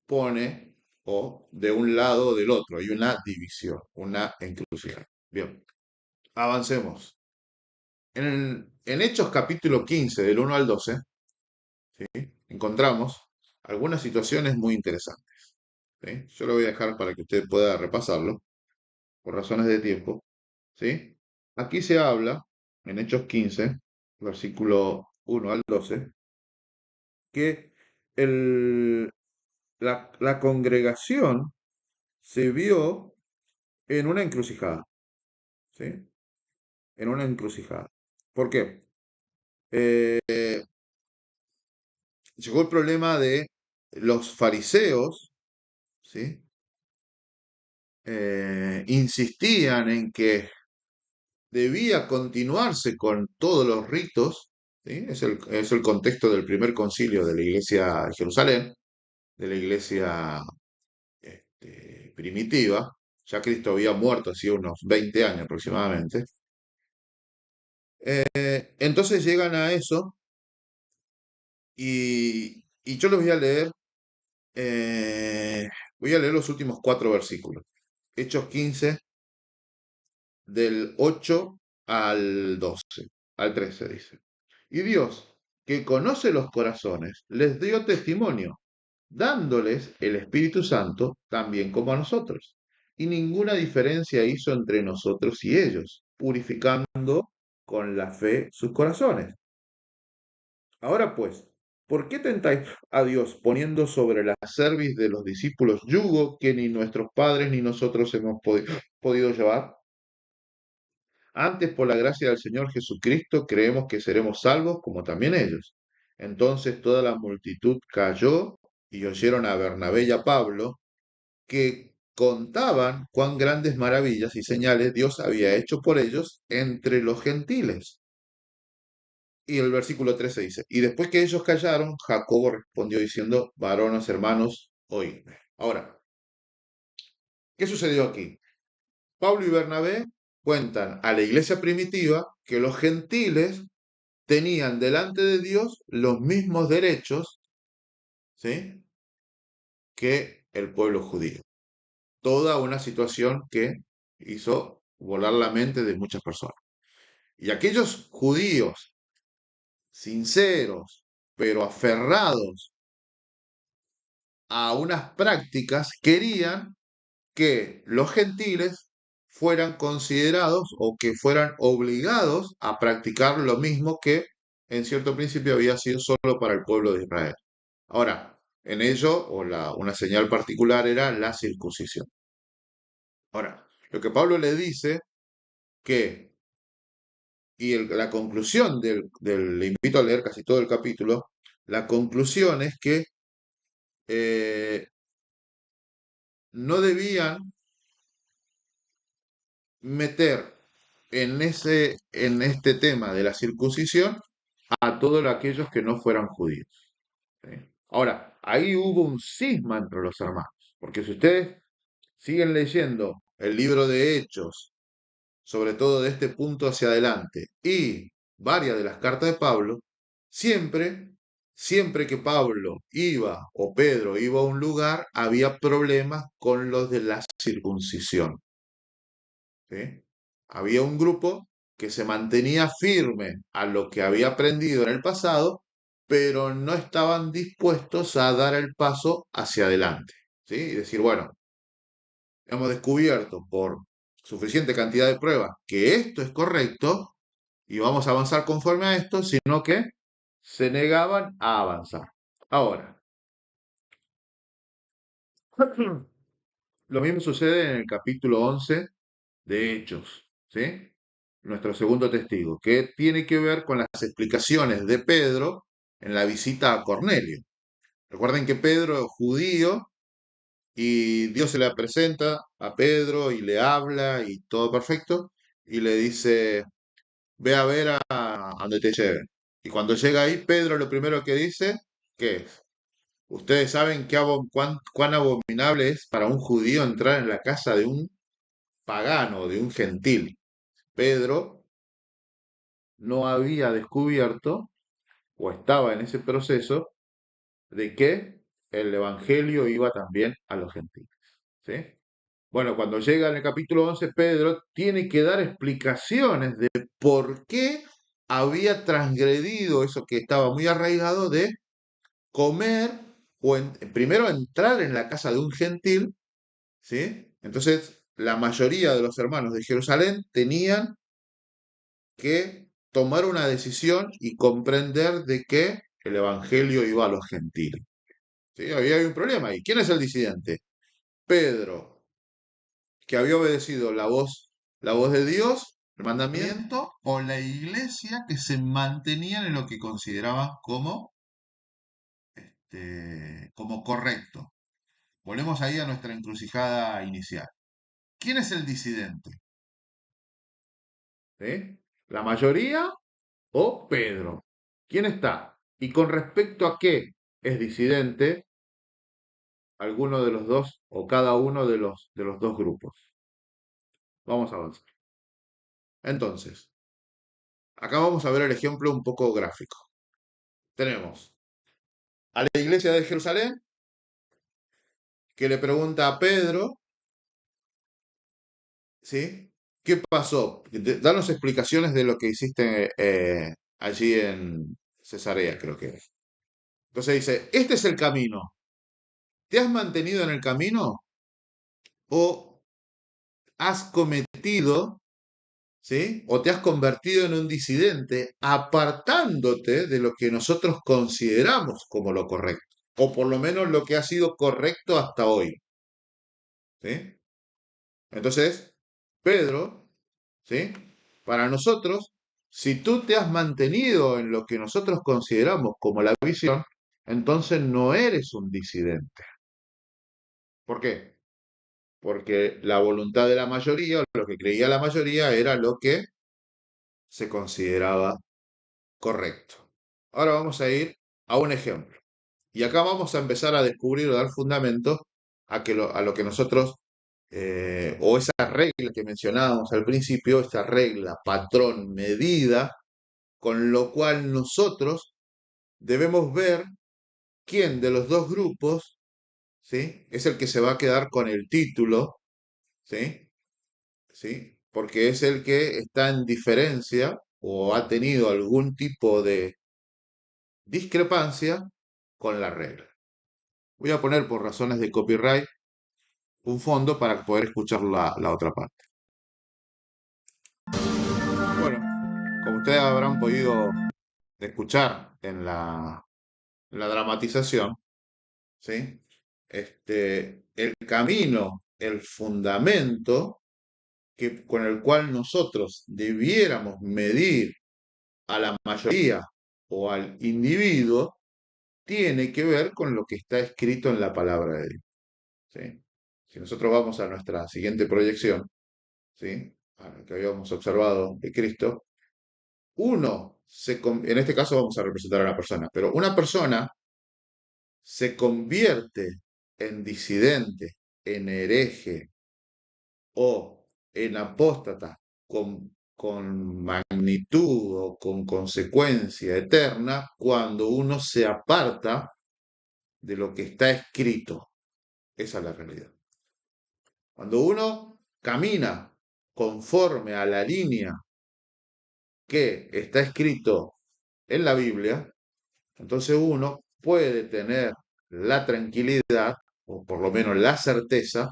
pone o de un lado o del otro. Hay una división, una encrucijada. Bien, avancemos. En Hechos capítulo 15, del 1 al 12, ¿sí?, encontramos algunas situaciones muy interesantes, ¿sí? Yo lo voy a dejar para que usted pueda repasarlo por razones de tiempo, ¿sí? Aquí se habla, en Hechos 15, versículo 1 al 12, que el, la congregación se vio en una encrucijada, ¿sí? En una encrucijada. ¿Por qué? Eh, Llegó el problema de los fariseos, ¿sí? Insistían en que debía continuarse con todos los ritos, ¿sí? Es el contexto del primer concilio de la iglesia de Jerusalén, de la iglesia, primitiva. Ya Cristo había muerto hacía unos 20 años aproximadamente. Entonces llegan a eso y yo les voy a leer los últimos cuatro versículos. Hechos 15, del 8 al 12, al 13 dice. Y Dios, que conoce los corazones, les dio testimonio, dándoles el Espíritu Santo también como a nosotros. Y ninguna diferencia hizo entre nosotros y ellos, purificando con la fe sus corazones. Ahora pues, ¿por qué tentáis a Dios poniendo sobre la cerviz de los discípulos yugo que ni nuestros padres ni nosotros hemos podido llevar? Antes, por la gracia del Señor Jesucristo, creemos que seremos salvos como también ellos. Entonces toda la multitud cayó y oyeron a Bernabé y a Pablo, que contaban cuán grandes maravillas y señales Dios había hecho por ellos entre los gentiles. Y el versículo 13 dice, y después que ellos callaron, Jacobo respondió diciendo, varones hermanos, oídme. Ahora, ¿qué sucedió aquí? Pablo y Bernabé cuentan a la iglesia primitiva que los gentiles tenían delante de Dios los mismos derechos, ¿sí?, que el pueblo judío. Toda una situación que hizo volar la mente de muchas personas. Y aquellos judíos sinceros, pero aferrados a unas prácticas, querían que los gentiles fueran considerados o que fueran obligados a practicar lo mismo que en cierto principio había sido solo para el pueblo de Israel. Ahora, en ello, una señal particular era la circuncisión. Ahora, lo que Pablo le dice que, la conclusión le invito a leer casi todo el capítulo, la conclusión es que eh, no debían meter en este tema de la circuncisión a todos aquellos que no fueran judíos. ¿Sí? Ahora, ahí hubo un cisma entre los hermanos, porque si ustedes siguen leyendo el libro de Hechos, sobre todo de este punto hacia adelante, y varias de las cartas de Pablo, siempre, siempre que Pablo iba o Pedro iba a un lugar, había problemas con los de la circuncisión. ¿Sí? Había un grupo que se mantenía firme a lo que había aprendido en el pasado, pero no estaban dispuestos a dar el paso hacia adelante. ¿Sí? Y decir, bueno, hemos descubierto por suficiente cantidad de pruebas que esto es correcto y vamos a avanzar conforme a esto, sino que se negaban a avanzar. Ahora, lo mismo sucede en el capítulo 11 de Hechos, ¿sí? Nuestro segundo testigo, que tiene que ver con las explicaciones de Pedro en la visita a Cornelio. Recuerden que Pedro es judío y Dios se le presenta a Pedro y le habla y todo perfecto y le dice, ve a ver a donde te lleven. Y cuando llega ahí, Pedro lo primero que dice, ¿qué es? Ustedes saben cuán abominable es para un judío entrar en la casa de un pagano, de un gentil. Pedro no había descubierto o estaba en ese proceso de que el evangelio iba también a los gentiles. ¿Sí? Bueno, cuando llega en el capítulo 11, Pedro tiene que dar explicaciones de por qué había transgredido eso que estaba muy arraigado de comer o primero entrar en la casa de un gentil, ¿sí? Entonces, la mayoría de los hermanos de Jerusalén tenían que tomar una decisión y comprender de que el evangelio iba a los gentiles. ¿Sí? Había un problema ahí. ¿Quién es el disidente? Pedro, que había obedecido la voz de Dios, el mandamiento, o la iglesia que se mantenían en lo que consideraban como correcto. Volvemos ahí a nuestra encrucijada inicial. ¿Quién es el disidente? ¿Sí? ¿La mayoría o Pedro? ¿Quién está? Y con respecto a qué es disidente alguno de los dos o cada uno de los dos grupos. Vamos a avanzar. Entonces, acá vamos a ver el ejemplo un poco gráfico. Tenemos a la iglesia de Jerusalén que le pregunta a Pedro, ¿sí? ¿Qué pasó? Danos explicaciones de lo que hiciste allí en Cesarea, creo que es. Entonces dice, este es el camino. ¿Te has mantenido en el camino o has cometido, ¿sí? O te has convertido en un disidente apartándote de lo que nosotros consideramos como lo correcto, o por lo menos lo que ha sido correcto hasta hoy, ¿sí? Entonces, Pedro, ¿sí? Para nosotros, si tú te has mantenido en lo que nosotros consideramos como la visión, entonces no eres un disidente. ¿Por qué? Porque la voluntad de la mayoría, o lo que creía la mayoría, era lo que se consideraba correcto. Ahora vamos a ir a un ejemplo. Y acá vamos a empezar a descubrir o dar fundamentos a lo que nosotros, o esa regla que mencionábamos al principio, esta regla, patrón, medida, con lo cual nosotros debemos ver quién de los dos grupos, ¿sí? Es el que se va a quedar con el título, ¿sí? ¿Sí? Porque es el que está en diferencia o ha tenido algún tipo de discrepancia con la regla. Voy a poner por razones de copyright un fondo para poder escuchar la otra parte. Bueno, como ustedes habrán podido escuchar en la dramatización, ¿sí? El camino, el fundamento con el cual nosotros debiéramos medir a la mayoría o al individuo tiene que ver con lo que está escrito en la palabra de Dios. ¿Sí? Si nosotros vamos a nuestra siguiente proyección, ¿sí? A lo que habíamos observado de Cristo, en este caso vamos a representar a la persona, pero una persona se convierte en disidente, en hereje o en apóstata con magnitud o con consecuencia eterna cuando uno se aparta de lo que está escrito. Esa es la realidad. Cuando uno camina conforme a la línea que está escrito en la Biblia, entonces uno puede tener la tranquilidad, o por lo menos la certeza,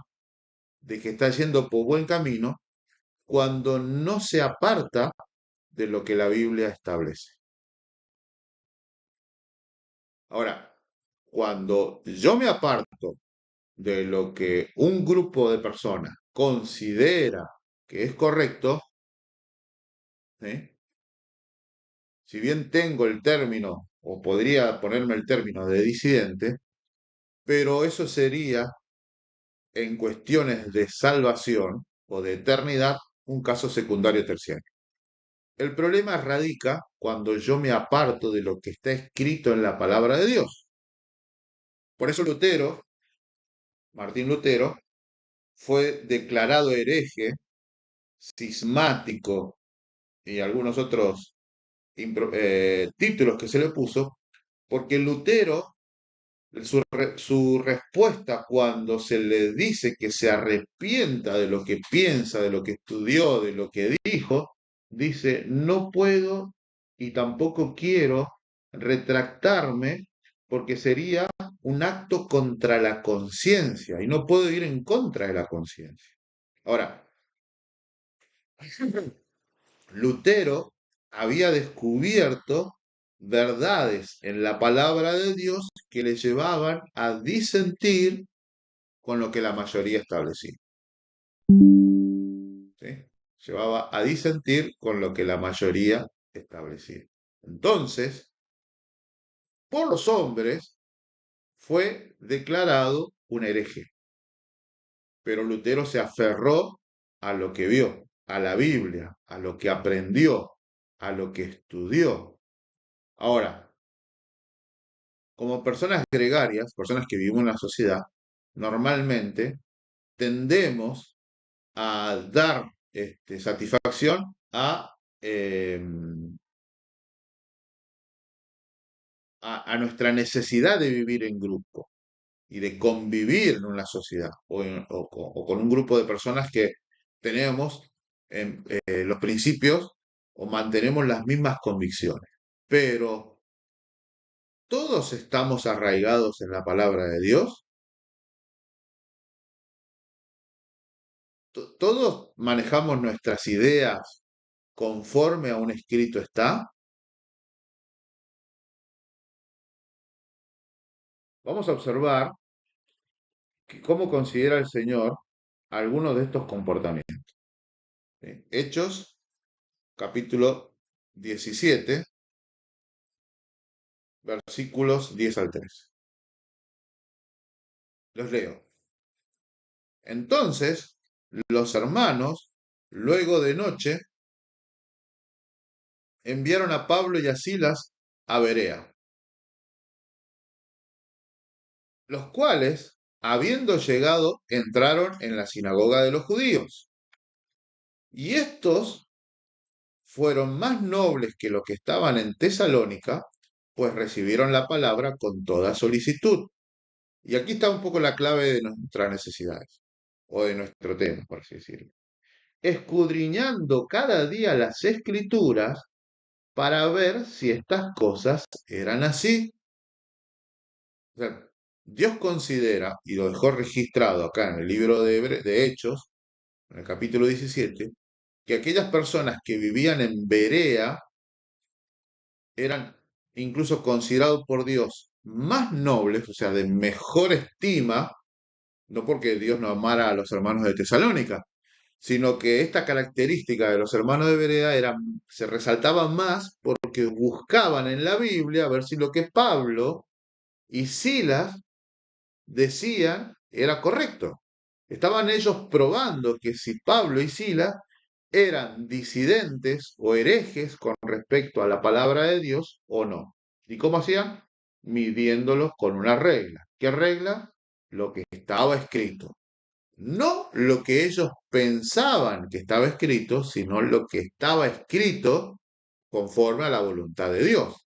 de que está yendo por buen camino cuando no se aparta de lo que la Biblia establece. Ahora, cuando yo me aparto de lo que un grupo de personas considera que es correcto, ¿sí? Si bien tengo el término, o podría ponerme el término de disidente, pero eso sería en cuestiones de salvación o de eternidad un caso secundario terciario. El problema radica cuando yo me aparto de lo que está escrito en la palabra de Dios. Por eso Martín Lutero, fue declarado hereje, cismático y algunos otros títulos que se le puso, porque Lutero, su respuesta cuando se le dice que se arrepienta de lo que piensa, de lo que estudió, de lo que dijo, dice, no puedo y tampoco quiero retractarme porque sería un acto contra la conciencia y no puedo ir en contra de la conciencia. Ahora, Lutero había descubierto verdades en la palabra de Dios que le llevaban a disentir con lo que la mayoría establecía. ¿Sí? Llevaba a disentir con lo que la mayoría establecía. Entonces, por los hombres, fue declarado un hereje. Pero Lutero se aferró a lo que vio, a la Biblia, a lo que aprendió, a lo que estudió. Ahora, como personas gregarias, personas que vivimos en la sociedad, normalmente tendemos a dar satisfacción a nuestra necesidad de vivir en grupo y de convivir en una sociedad o con un grupo de personas que tenemos los principios o mantenemos las mismas convicciones. Pero todos estamos arraigados en la palabra de Dios, todos manejamos nuestras ideas conforme a un escrito está. Vamos a observar cómo considera el Señor algunos de estos comportamientos. ¿Sí? Hechos, capítulo 17, versículos 10 al 13. Los leo. Entonces, los hermanos, luego de noche, enviaron a Pablo y a Silas a Berea, los cuales, habiendo llegado, entraron en la sinagoga de los judíos. Y estos fueron más nobles que los que estaban en Tesalónica, pues recibieron la palabra con toda solicitud. Y aquí está un poco la clave de nuestras necesidades, o de nuestro tema, por así decirlo. Escudriñando cada día las escrituras para ver si estas cosas eran así. O sea, Dios considera, y lo dejó registrado acá en el libro de Hechos, en el capítulo 17, que aquellas personas que vivían en Berea eran incluso considerados por Dios más nobles, o sea, de mejor estima, no porque Dios no amara a los hermanos de Tesalónica, sino que esta característica de los hermanos de Berea se resaltaba más porque buscaban en la Biblia a ver si lo que Pablo y Silas decían era correcto. Estaban ellos probando que si Pablo y Silas eran disidentes o herejes con respecto a la palabra de Dios o no. ¿Y cómo hacían? Midiéndolos con una regla. ¿Qué regla? Lo que estaba escrito. No lo que ellos pensaban que estaba escrito, sino lo que estaba escrito conforme a la voluntad de Dios.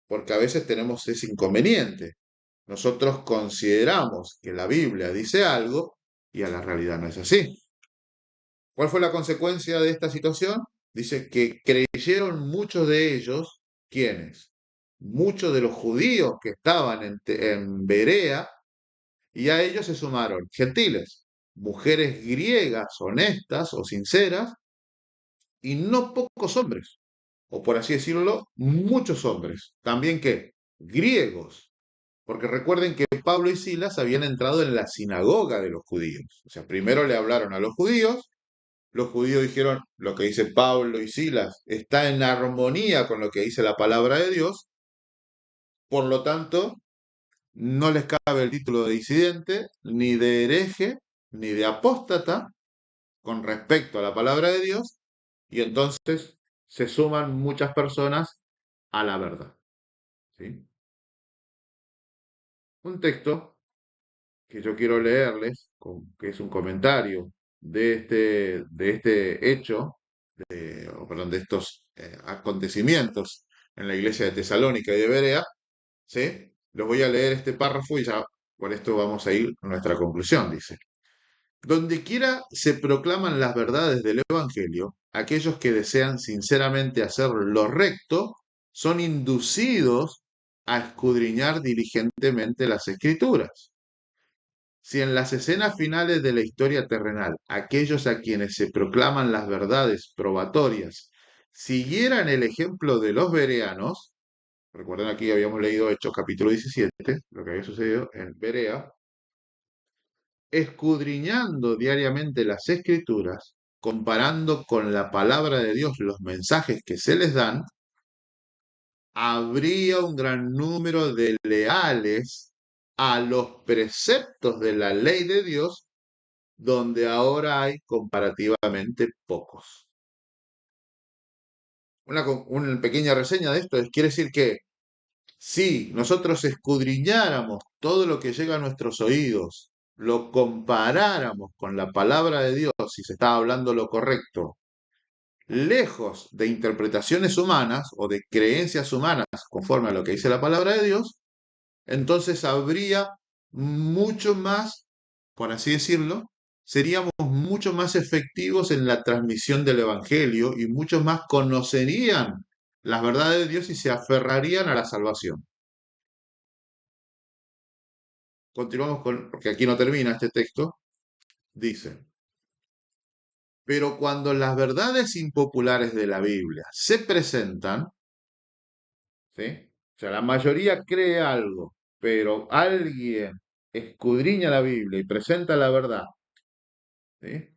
Porque a veces tenemos ese inconveniente. Nosotros consideramos que la Biblia dice algo y a la realidad no es así. ¿Cuál fue la consecuencia de esta situación? Dice que creyeron muchos de ellos, ¿quiénes? Muchos de los judíos que estaban en Berea, y a ellos se sumaron gentiles, mujeres griegas honestas o sinceras, y no pocos hombres, o por así decirlo, muchos hombres. También que griegos, porque recuerden que Pablo y Silas habían entrado en la sinagoga de los judíos. O sea, primero le hablaron a los judíos dijeron, lo que dice Pablo y Silas está en armonía con lo que dice la palabra de Dios, por lo tanto, no les cabe el título de disidente, ni de hereje, ni de apóstata con respecto a la palabra de Dios, y entonces se suman muchas personas a la verdad. ¿Sí? Un texto que yo quiero leerles, que es un comentario de este hecho, o perdón, de estos acontecimientos en la iglesia de Tesalónica y de Berea, ¿sí? Los voy a leer este párrafo y ya con esto vamos a ir a nuestra conclusión, dice. Donde quiera se proclaman las verdades del Evangelio, aquellos que desean sinceramente hacer lo recto son inducidos a escudriñar diligentemente las Escrituras. Si en las escenas finales de la historia terrenal aquellos a quienes se proclaman las verdades probatorias siguieran el ejemplo de los bereanos, recuerden aquí habíamos leído Hechos capítulo 17, lo que había sucedido en Berea, escudriñando diariamente las escrituras, comparando con la palabra de Dios los mensajes que se les dan, habría un gran número de leales a los preceptos de la ley de Dios, donde ahora hay comparativamente pocos. Una pequeña reseña de esto quiere decir que si nosotros escudriñáramos todo lo que llega a nuestros oídos, lo comparáramos con la palabra de Dios, si se está hablando lo correcto, lejos de interpretaciones humanas o de creencias humanas conforme a lo que dice la palabra de Dios, entonces habría mucho más, por así decirlo, seríamos mucho más efectivos en la transmisión del Evangelio y muchos más conocerían las verdades de Dios y se aferrarían a la salvación. Continuamos porque aquí no termina este texto, dice, pero cuando las verdades impopulares de la Biblia se presentan, ¿sí? O sea, la mayoría cree algo, pero alguien escudriña la Biblia y presenta la verdad, ¿sí?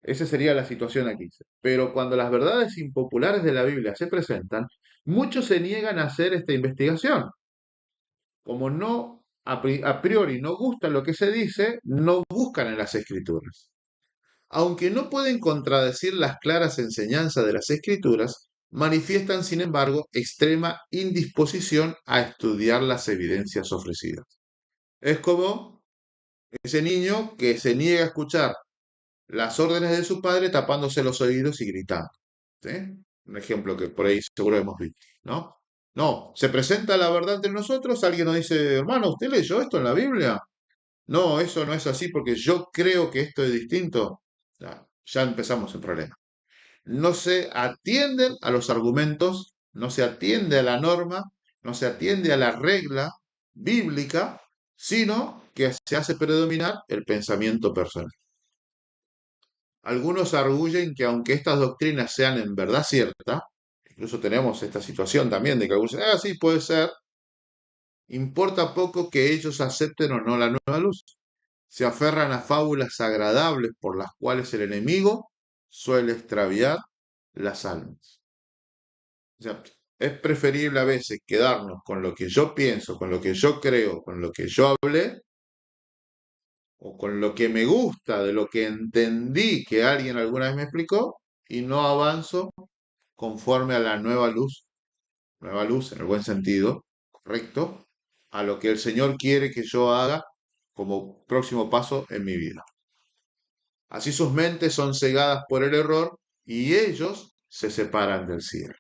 Esa sería la situación aquí. Pero cuando las verdades impopulares de la Biblia se presentan, muchos se niegan a hacer esta investigación. Como no a priori no gusta lo que se dice, no buscan en las escrituras. Aunque no pueden contradecir las claras enseñanzas de las escrituras, manifiestan, sin embargo, extrema indisposición a estudiar las evidencias ofrecidas. Es como ese niño que se niega a escuchar las órdenes de su padre tapándose los oídos y gritando. ¿Sí? Un ejemplo que por ahí seguro hemos visto, ¿no? No, se presenta la verdad entre nosotros, alguien nos dice, hermano, ¿usted leyó esto en la Biblia? No, eso no es así porque yo creo que esto es distinto. Ya empezamos el problema. No se atienden a los argumentos, no se atiende a la norma, no se atiende a la regla bíblica, sino que se hace predominar el pensamiento personal. Algunos arguyen que aunque estas doctrinas sean en verdad ciertas, incluso tenemos esta situación también de que algunos dicen, sí, puede ser, importa poco que ellos acepten o no la nueva luz. Se aferran a fábulas agradables por las cuales el enemigo suele extraviar las almas. O sea, es preferible a veces quedarnos con lo que yo pienso, con lo que yo creo, con lo que yo hablé, o con lo que me gusta de lo que entendí que alguien alguna vez me explicó, y no avanzo conforme a la nueva luz en el buen sentido, correcto, a lo que el Señor quiere que yo haga como próximo paso en mi vida. Así sus mentes son cegadas por el error y ellos se separan del cielo.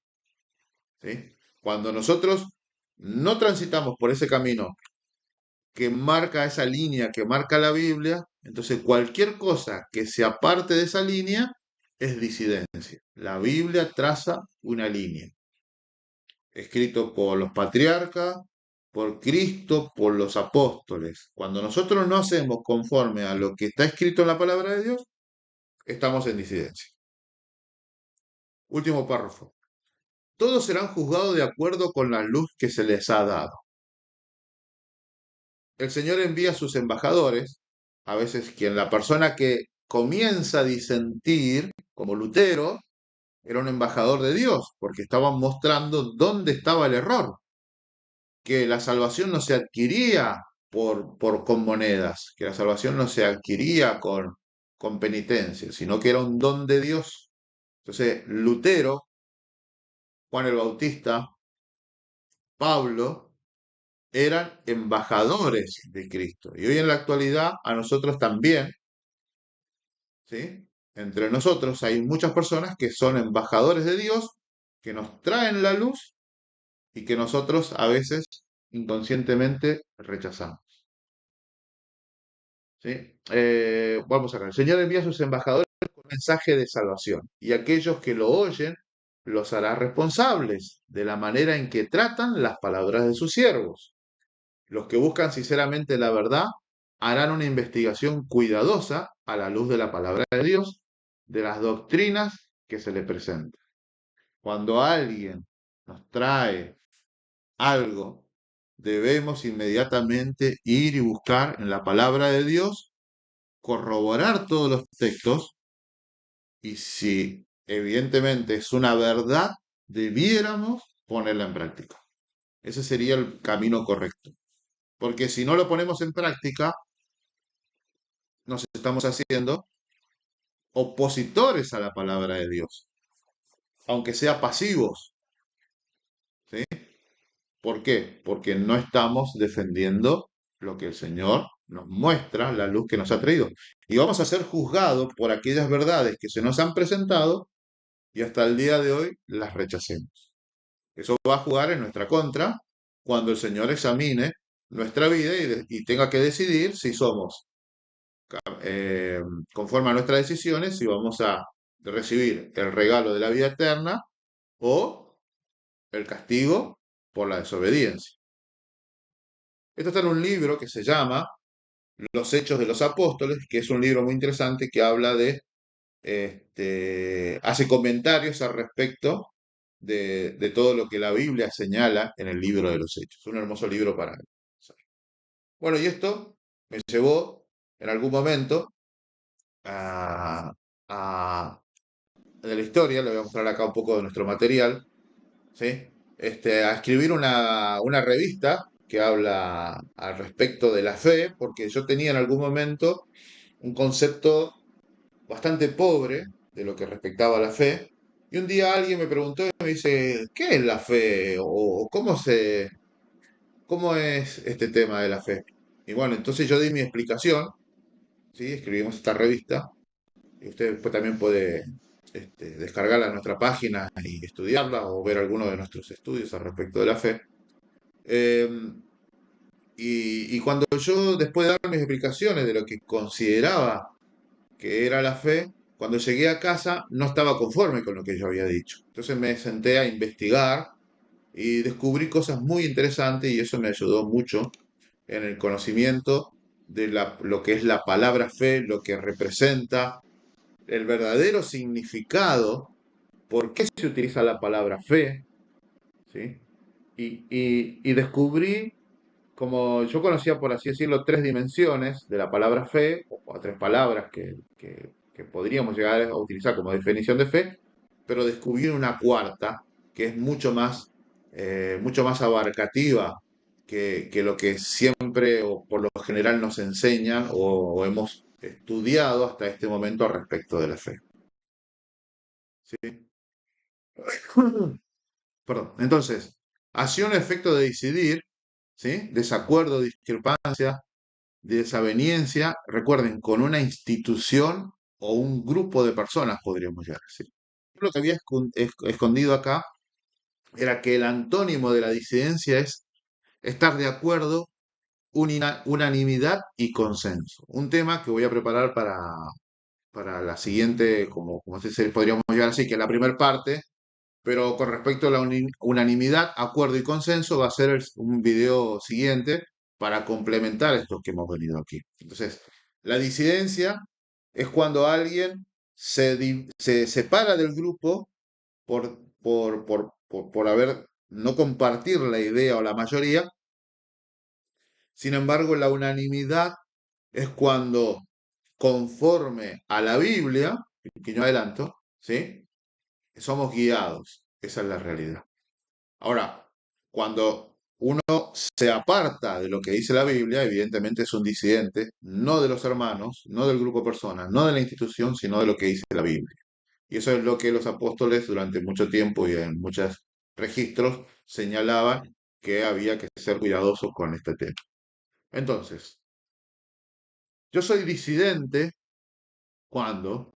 ¿Sí? Cuando nosotros no transitamos por ese camino que marca esa línea, que marca la Biblia, entonces cualquier cosa que se aparte de esa línea es disidencia. La Biblia traza una línea, escrito por los patriarcas, por Cristo, por los apóstoles. Cuando nosotros no hacemos conforme a lo que está escrito en la palabra de Dios, estamos en disidencia. Último párrafo. Todos serán juzgados de acuerdo con la luz que se les ha dado. El Señor envía a sus embajadores, a veces quien la persona que comienza a disentir, como Lutero, era un embajador de Dios, porque estaban mostrando dónde estaba el error, que la salvación no se adquiría con monedas, que la salvación no se adquiría con penitencia, sino que era un don de Dios. Entonces, Lutero, Juan el Bautista, Pablo, eran embajadores de Cristo. Y hoy en la actualidad a nosotros también, ¿sí? Entre nosotros hay muchas personas que son embajadores de Dios, que nos traen la luz y que nosotros a veces inconscientemente rechazamos. ¿Sí? Vamos a ver. El Señor envía a sus embajadores con mensaje de salvación y aquellos que lo oyen los hará responsables de la manera en que tratan las palabras de sus siervos. Los que buscan sinceramente la verdad harán una investigación cuidadosa a la luz de la palabra de Dios, de las doctrinas que se le presentan. Cuando alguien nos trae algo, debemos inmediatamente ir y buscar en la palabra de Dios, corroborar todos los textos y si evidentemente es una verdad, debiéramos ponerla en práctica. Ese sería el camino correcto. Porque si no lo ponemos en práctica, nos estamos haciendo opositores a la palabra de Dios, aunque sea pasivos. ¿Sí? ¿Por qué? Porque no estamos defendiendo lo que el Señor nos muestra, la luz que nos ha traído. Y vamos a ser juzgados por aquellas verdades que se nos han presentado y hasta el día de hoy las rechacemos. Eso va a jugar en nuestra contra cuando el Señor examine nuestra vida y tenga que decidir si somos eh, conforme a nuestras decisiones, si vamos a recibir el regalo de la vida eterna o el castigo por la desobediencia. Esto está en un libro que se llama Los Hechos de los Apóstoles, que es un libro muy interesante que habla hace comentarios al respecto de todo lo que la Biblia señala en el libro de los Hechos. Un hermoso libro para él. Bueno, y esto me llevó en algún momento a, a de la historia, le voy a mostrar acá un poco de nuestro material, ¿sí? A escribir una revista que habla al respecto de la fe, porque yo tenía en algún momento un concepto bastante pobre de lo que respectaba a la fe, y un día alguien me preguntó y me dice, ¿qué es la fe? ¿O cómo es este tema de la fe? Y bueno, entonces yo di mi explicación, ¿sí? Escribimos esta revista, y usted después también puede descargarla en nuestra página y estudiarla o ver algunos de nuestros estudios al respecto de la fe. Eh, y cuando yo, después de dar mis explicaciones de lo que consideraba que era la fe, cuando llegué a casa no estaba conforme con lo que yo había dicho. Entonces me senté a investigar y descubrí cosas muy interesantes y eso me ayudó mucho en el conocimiento de lo que es la palabra fe, lo que representa, el verdadero significado, por qué se utiliza la palabra fe, ¿sí? Y descubrí, como yo conocía, por así decirlo, tres dimensiones de la palabra fe, o tres palabras que que podríamos llegar a utilizar como definición de fe, pero descubrir una cuarta que es mucho más abarcativa que lo que siempre o por lo general nos enseñan o hemos estudiado hasta este momento respecto de la fe. ¿Sí? Perdón. Entonces, acción o efecto de decidir, ¿sí? Desacuerdo, discrepancia, desaveniencia, recuerden, con una institución o un grupo de personas, podríamos llegar a decir. Lo que había escondido acá era que el antónimo de la disidencia es estar de acuerdo, unanimidad y consenso. Un tema que voy a preparar para la siguiente, como se podríamos llegar así, que la primera parte, pero con respecto a la unanimidad, acuerdo y consenso, va a ser un video siguiente para complementar esto que hemos venido aquí. Entonces, la disidencia es cuando alguien se separa del grupo por haber no compartir la idea o la mayoría. Sin embargo, la unanimidad es cuando, conforme a la Biblia, que yo adelanto, ¿sí? Somos guiados. Esa es la realidad. Ahora, cuando uno se aparta de lo que dice la Biblia, evidentemente es un disidente, no de los hermanos, no del grupo de personas, no de la institución, sino de lo que dice la Biblia. Y eso es lo que los apóstoles durante mucho tiempo y en muchos registros señalaban que había que ser cuidadosos con este tema. Entonces, yo soy disidente cuando,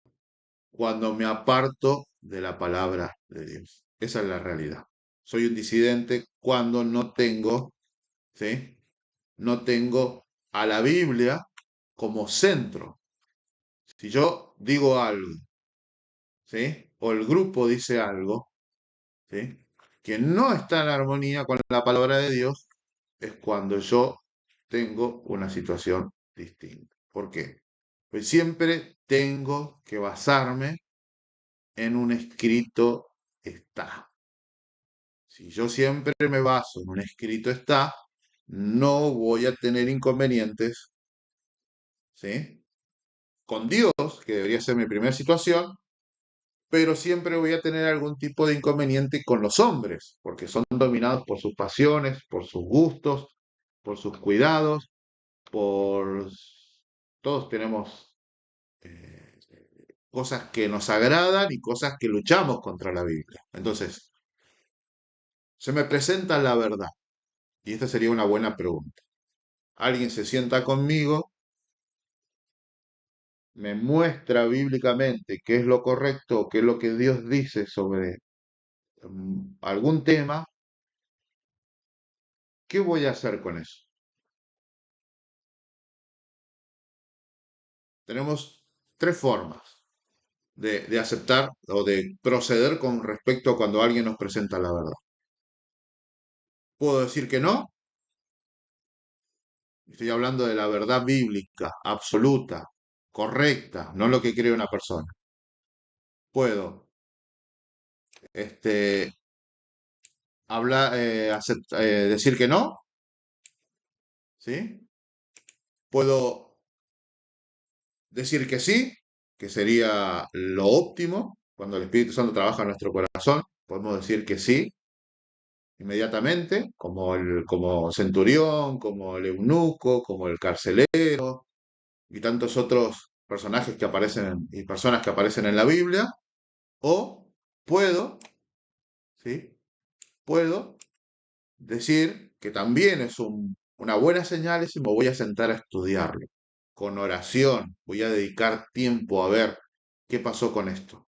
cuando me aparto de la palabra de Dios. Esa es la realidad. Soy un disidente cuando no tengo, ¿sí? No tengo a la Biblia como centro. Si yo digo algo, ¿sí? O el grupo dice algo, ¿sí? Que no está en armonía con la palabra de Dios, es cuando yo tengo una situación distinta. ¿Por qué? Pues siempre tengo que basarme en un escrito está. Si yo siempre me baso en un escrito está, no voy a tener inconvenientes, ¿sí? Con Dios, que debería ser mi primera situación, pero siempre voy a tener algún tipo de inconveniente con los hombres, porque son dominados por sus pasiones, por sus gustos, por sus cuidados, por... Todos tenemos cosas que nos agradan y cosas que luchamos contra la Biblia. Entonces, se me presenta la verdad, y esta sería una buena pregunta. Alguien se sienta conmigo, me muestra bíblicamente qué es lo correcto, qué es lo que Dios dice sobre algún tema. ¿Qué voy a hacer con eso? Tenemos tres formas de aceptar o de proceder con respecto a cuando alguien nos presenta la verdad. Puedo decir que no, estoy hablando de la verdad bíblica, absoluta, correcta, no lo que cree una persona. Puedo este, decir que no, ¿sí? Puedo decir que sí, que sería lo óptimo. Cuando el Espíritu Santo trabaja en nuestro corazón, podemos decir que sí inmediatamente, como centurión, como el eunuco, como el carcelero y tantos otros personajes que aparecen y personas que aparecen en la Biblia. O puedo, ¿sí? Puedo decir que también es una buena señal si me voy a sentar a estudiarlo. Con oración, voy a dedicar tiempo a ver qué pasó con esto.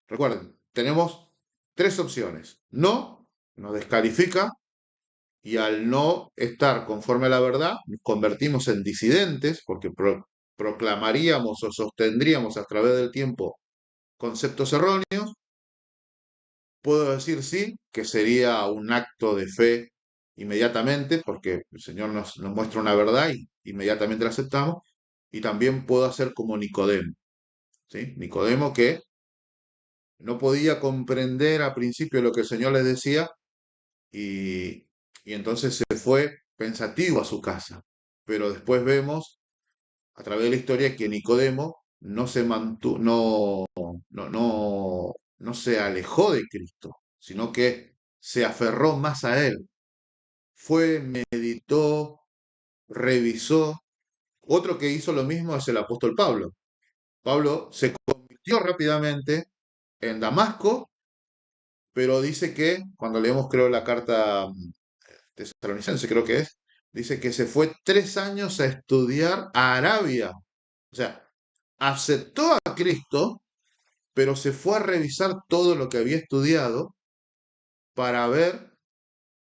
Recuerden, tenemos tres opciones. No, nos descalifica y al no estar conforme a la verdad, nos convertimos en disidentes porque proclamaríamos o sostendríamos a través del tiempo conceptos erróneos. Puedo decir sí, que sería un acto de fe inmediatamente, porque el Señor nos muestra una verdad y inmediatamente la aceptamos. Y también puedo hacer como Nicodemo, ¿sí? Nicodemo que no podía comprender a principio lo que el Señor les decía y, y entonces se fue pensativo a su casa. Pero después vemos a través de la historia que Nicodemo no se mantuvo, no se alejó de Cristo, sino que se aferró más a él. Fue, meditó, revisó. Otro que hizo lo mismo es el apóstol Pablo. Pablo se convirtió rápidamente en Damasco, pero dice que, cuando leemos creo la carta tesalonicense, creo que es, dice que se fue 3 años a estudiar a Arabia. O sea, aceptó a Cristo, pero se fue a revisar todo lo que había estudiado para ver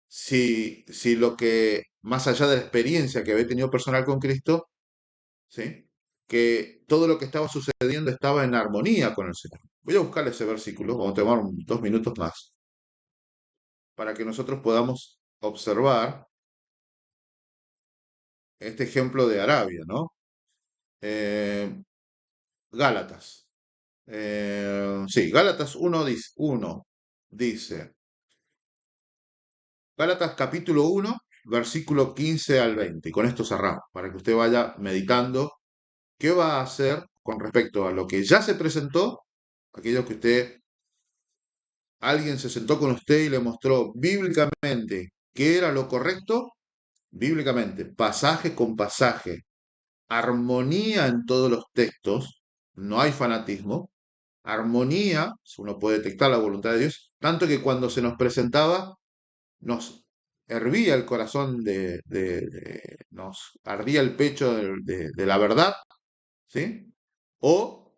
si lo que, más allá de la experiencia que había tenido personal con Cristo, ¿sí? Que todo lo que estaba sucediendo estaba en armonía con el Señor. Voy a buscar ese versículo, vamos a tomar 2 minutos más, para que nosotros podamos observar este ejemplo de Arabia, ¿no? Eh, Gálatas. Sí, Gálatas 1 dice, Gálatas capítulo 1, versículo 15 al 20. Y con esto cerramos, para que usted vaya meditando qué va a hacer con respecto a lo que ya se presentó, aquello que alguien se sentó con usted y le mostró bíblicamente qué era lo correcto, bíblicamente, pasaje con pasaje, armonía en todos los textos, no hay fanatismo, armonía, uno puede detectar la voluntad de Dios, tanto que cuando se nos presentaba, nos hervía el corazón nos ardía el pecho de la verdad, ¿sí? O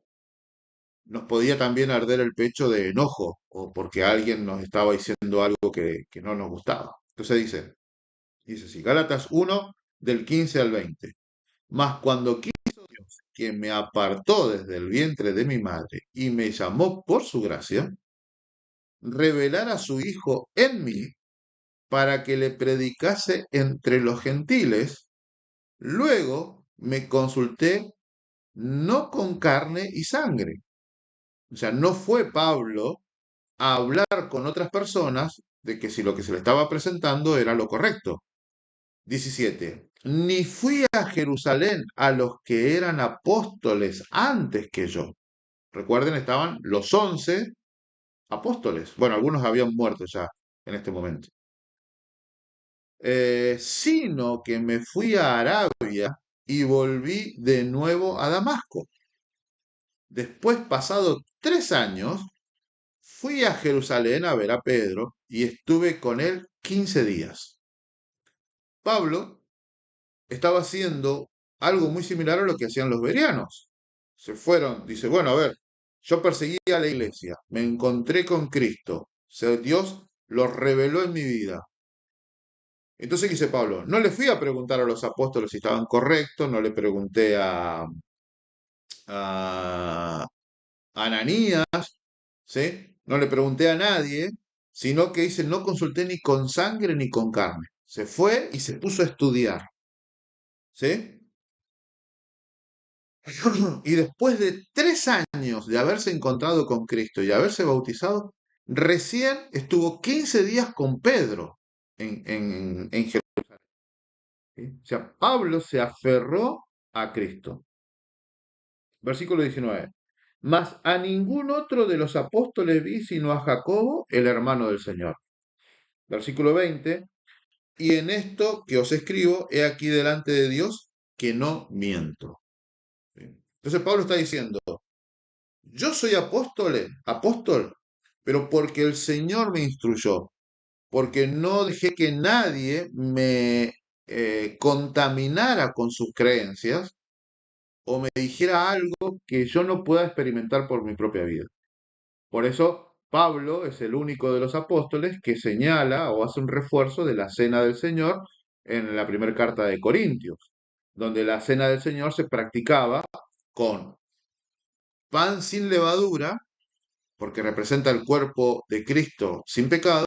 nos podía también arder el pecho de enojo, o porque alguien nos estaba diciendo algo que no nos gustaba. Entonces dice así, Gálatas 1, del 15 al 20. Mas cuando quiso Dios, que me apartó desde el vientre de mi madre y me llamó por su gracia, revelar a su Hijo en mí para que le predicase entre los gentiles, luego me consulté no con carne y sangre. O sea, no fue Pablo a hablar con otras personas de que si lo que se le estaba presentando era lo correcto. 17. Ni fui a Jerusalén a los que eran apóstoles antes que yo. Recuerden, estaban los 11 apóstoles. Bueno, algunos habían muerto ya en este momento. Sino que me fui a Arabia y volví de nuevo a Damasco. Después, pasado 3 años, fui a Jerusalén a ver a Pedro y estuve con él 15 días. Pablo estaba haciendo algo muy similar a lo que hacían los bereanos. Se fueron, dice, bueno, a ver, yo perseguí a la iglesia, me encontré con Cristo, Dios lo reveló en mi vida. Entonces, ¿qué dice Pablo? No le fui a preguntar a los apóstoles si estaban correctos, no le pregunté a Ananías, ¿sí? No le pregunté a nadie, sino que dice, no consulté ni con sangre ni con carne. Se fue y se puso a estudiar, ¿sí? Y después de 3 años de haberse encontrado con Cristo y haberse bautizado, recién estuvo 15 días con Pedro en Jerusalén. ¿Sí? O sea, Pablo se aferró a Cristo. Versículo 19. Mas a ningún otro de los apóstoles vi sino a Jacobo, el hermano del Señor. Versículo 20. Y en esto que os escribo, he aquí delante de Dios que no miento. ¿Sí? Entonces Pablo está diciendo, yo soy apóstol, pero porque el Señor me instruyó, porque no dejé que nadie me contaminara con sus creencias o me dijera algo que yo no pueda experimentar por mi propia vida. Por eso Pablo es el único de los apóstoles que señala o hace un refuerzo de la cena del Señor en la primera carta de Corintios, donde la cena del Señor se practicaba con pan sin levadura, porque representa el cuerpo de Cristo sin pecado,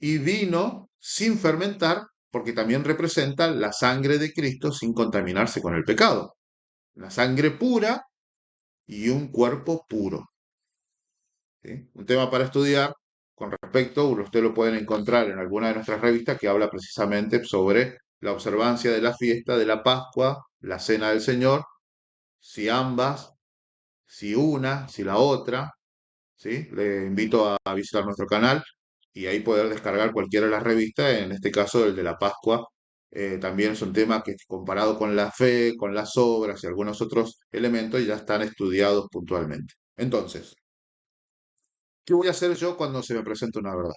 y vino sin fermentar, porque también representa la sangre de Cristo sin contaminarse con el pecado. La sangre pura y un cuerpo puro. ¿Sí? Un tema para estudiar con respecto, usted lo pueden encontrar en alguna de nuestras revistas que habla precisamente sobre la observancia de la fiesta de la Pascua, la Cena del Señor, si ambas si la otra, ¿sí? Le invito a visitar nuestro canal y ahí poder descargar cualquiera de las revistas, en este caso el de la Pascua. También es un tema que comparado con la fe, con las obras y algunos otros elementos ya están estudiados puntualmente. Entonces, ¿qué voy a hacer yo cuando se me presenta una verdad?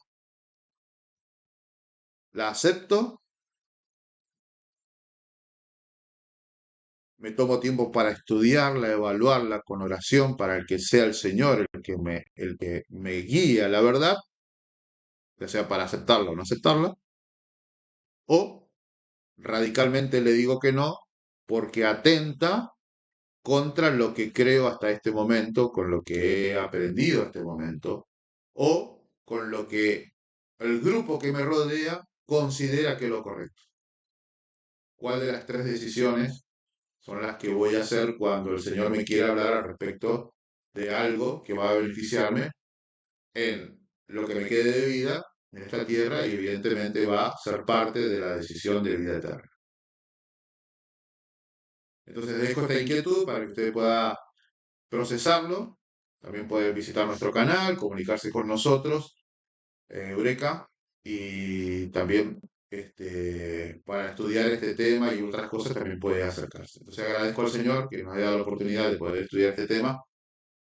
La acepto, me tomo tiempo para estudiarla, evaluarla con oración para el que sea el Señor el que me guíe a la verdad, ya sea para aceptarla o no aceptarla, o radicalmente le digo que no porque atenta contra lo que creo hasta este momento, con lo que he aprendido hasta este momento, o con lo que el grupo que me rodea considera que es lo correcto. ¿Cuál de las tres decisiones son las que voy a hacer cuando el Señor me quiera hablar al respecto de algo que va a beneficiarme en lo que me quede de vida en esta tierra y evidentemente va a ser parte de la decisión de vida eterna? Entonces dejo esta inquietud para que usted pueda procesarlo. También puede visitar nuestro canal, comunicarse con nosotros, Eureka, y también para estudiar este tema y otras cosas también puede acercarse. Entonces agradezco al Señor que nos haya dado la oportunidad de poder estudiar este tema,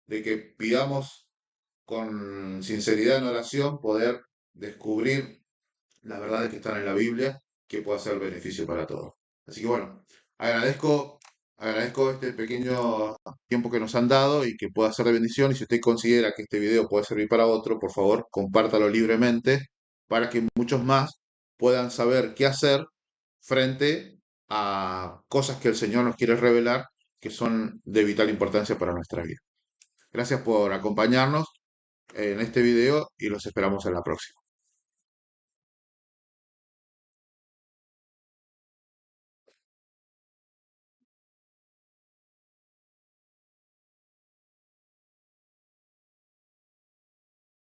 de que pidamos con sinceridad en oración poder descubrir las verdades que están en la Biblia, que pueda ser beneficio para todos. Así que bueno, agradezco, agradezco este pequeño tiempo que nos han dado y que pueda ser de bendición. Y si usted considera que este video puede servir para otro, por favor, compártalo libremente para que muchos más puedan saber qué hacer frente a cosas que el Señor nos quiere revelar que son de vital importancia para nuestra vida. Gracias por acompañarnos en este video y los esperamos en la próxima.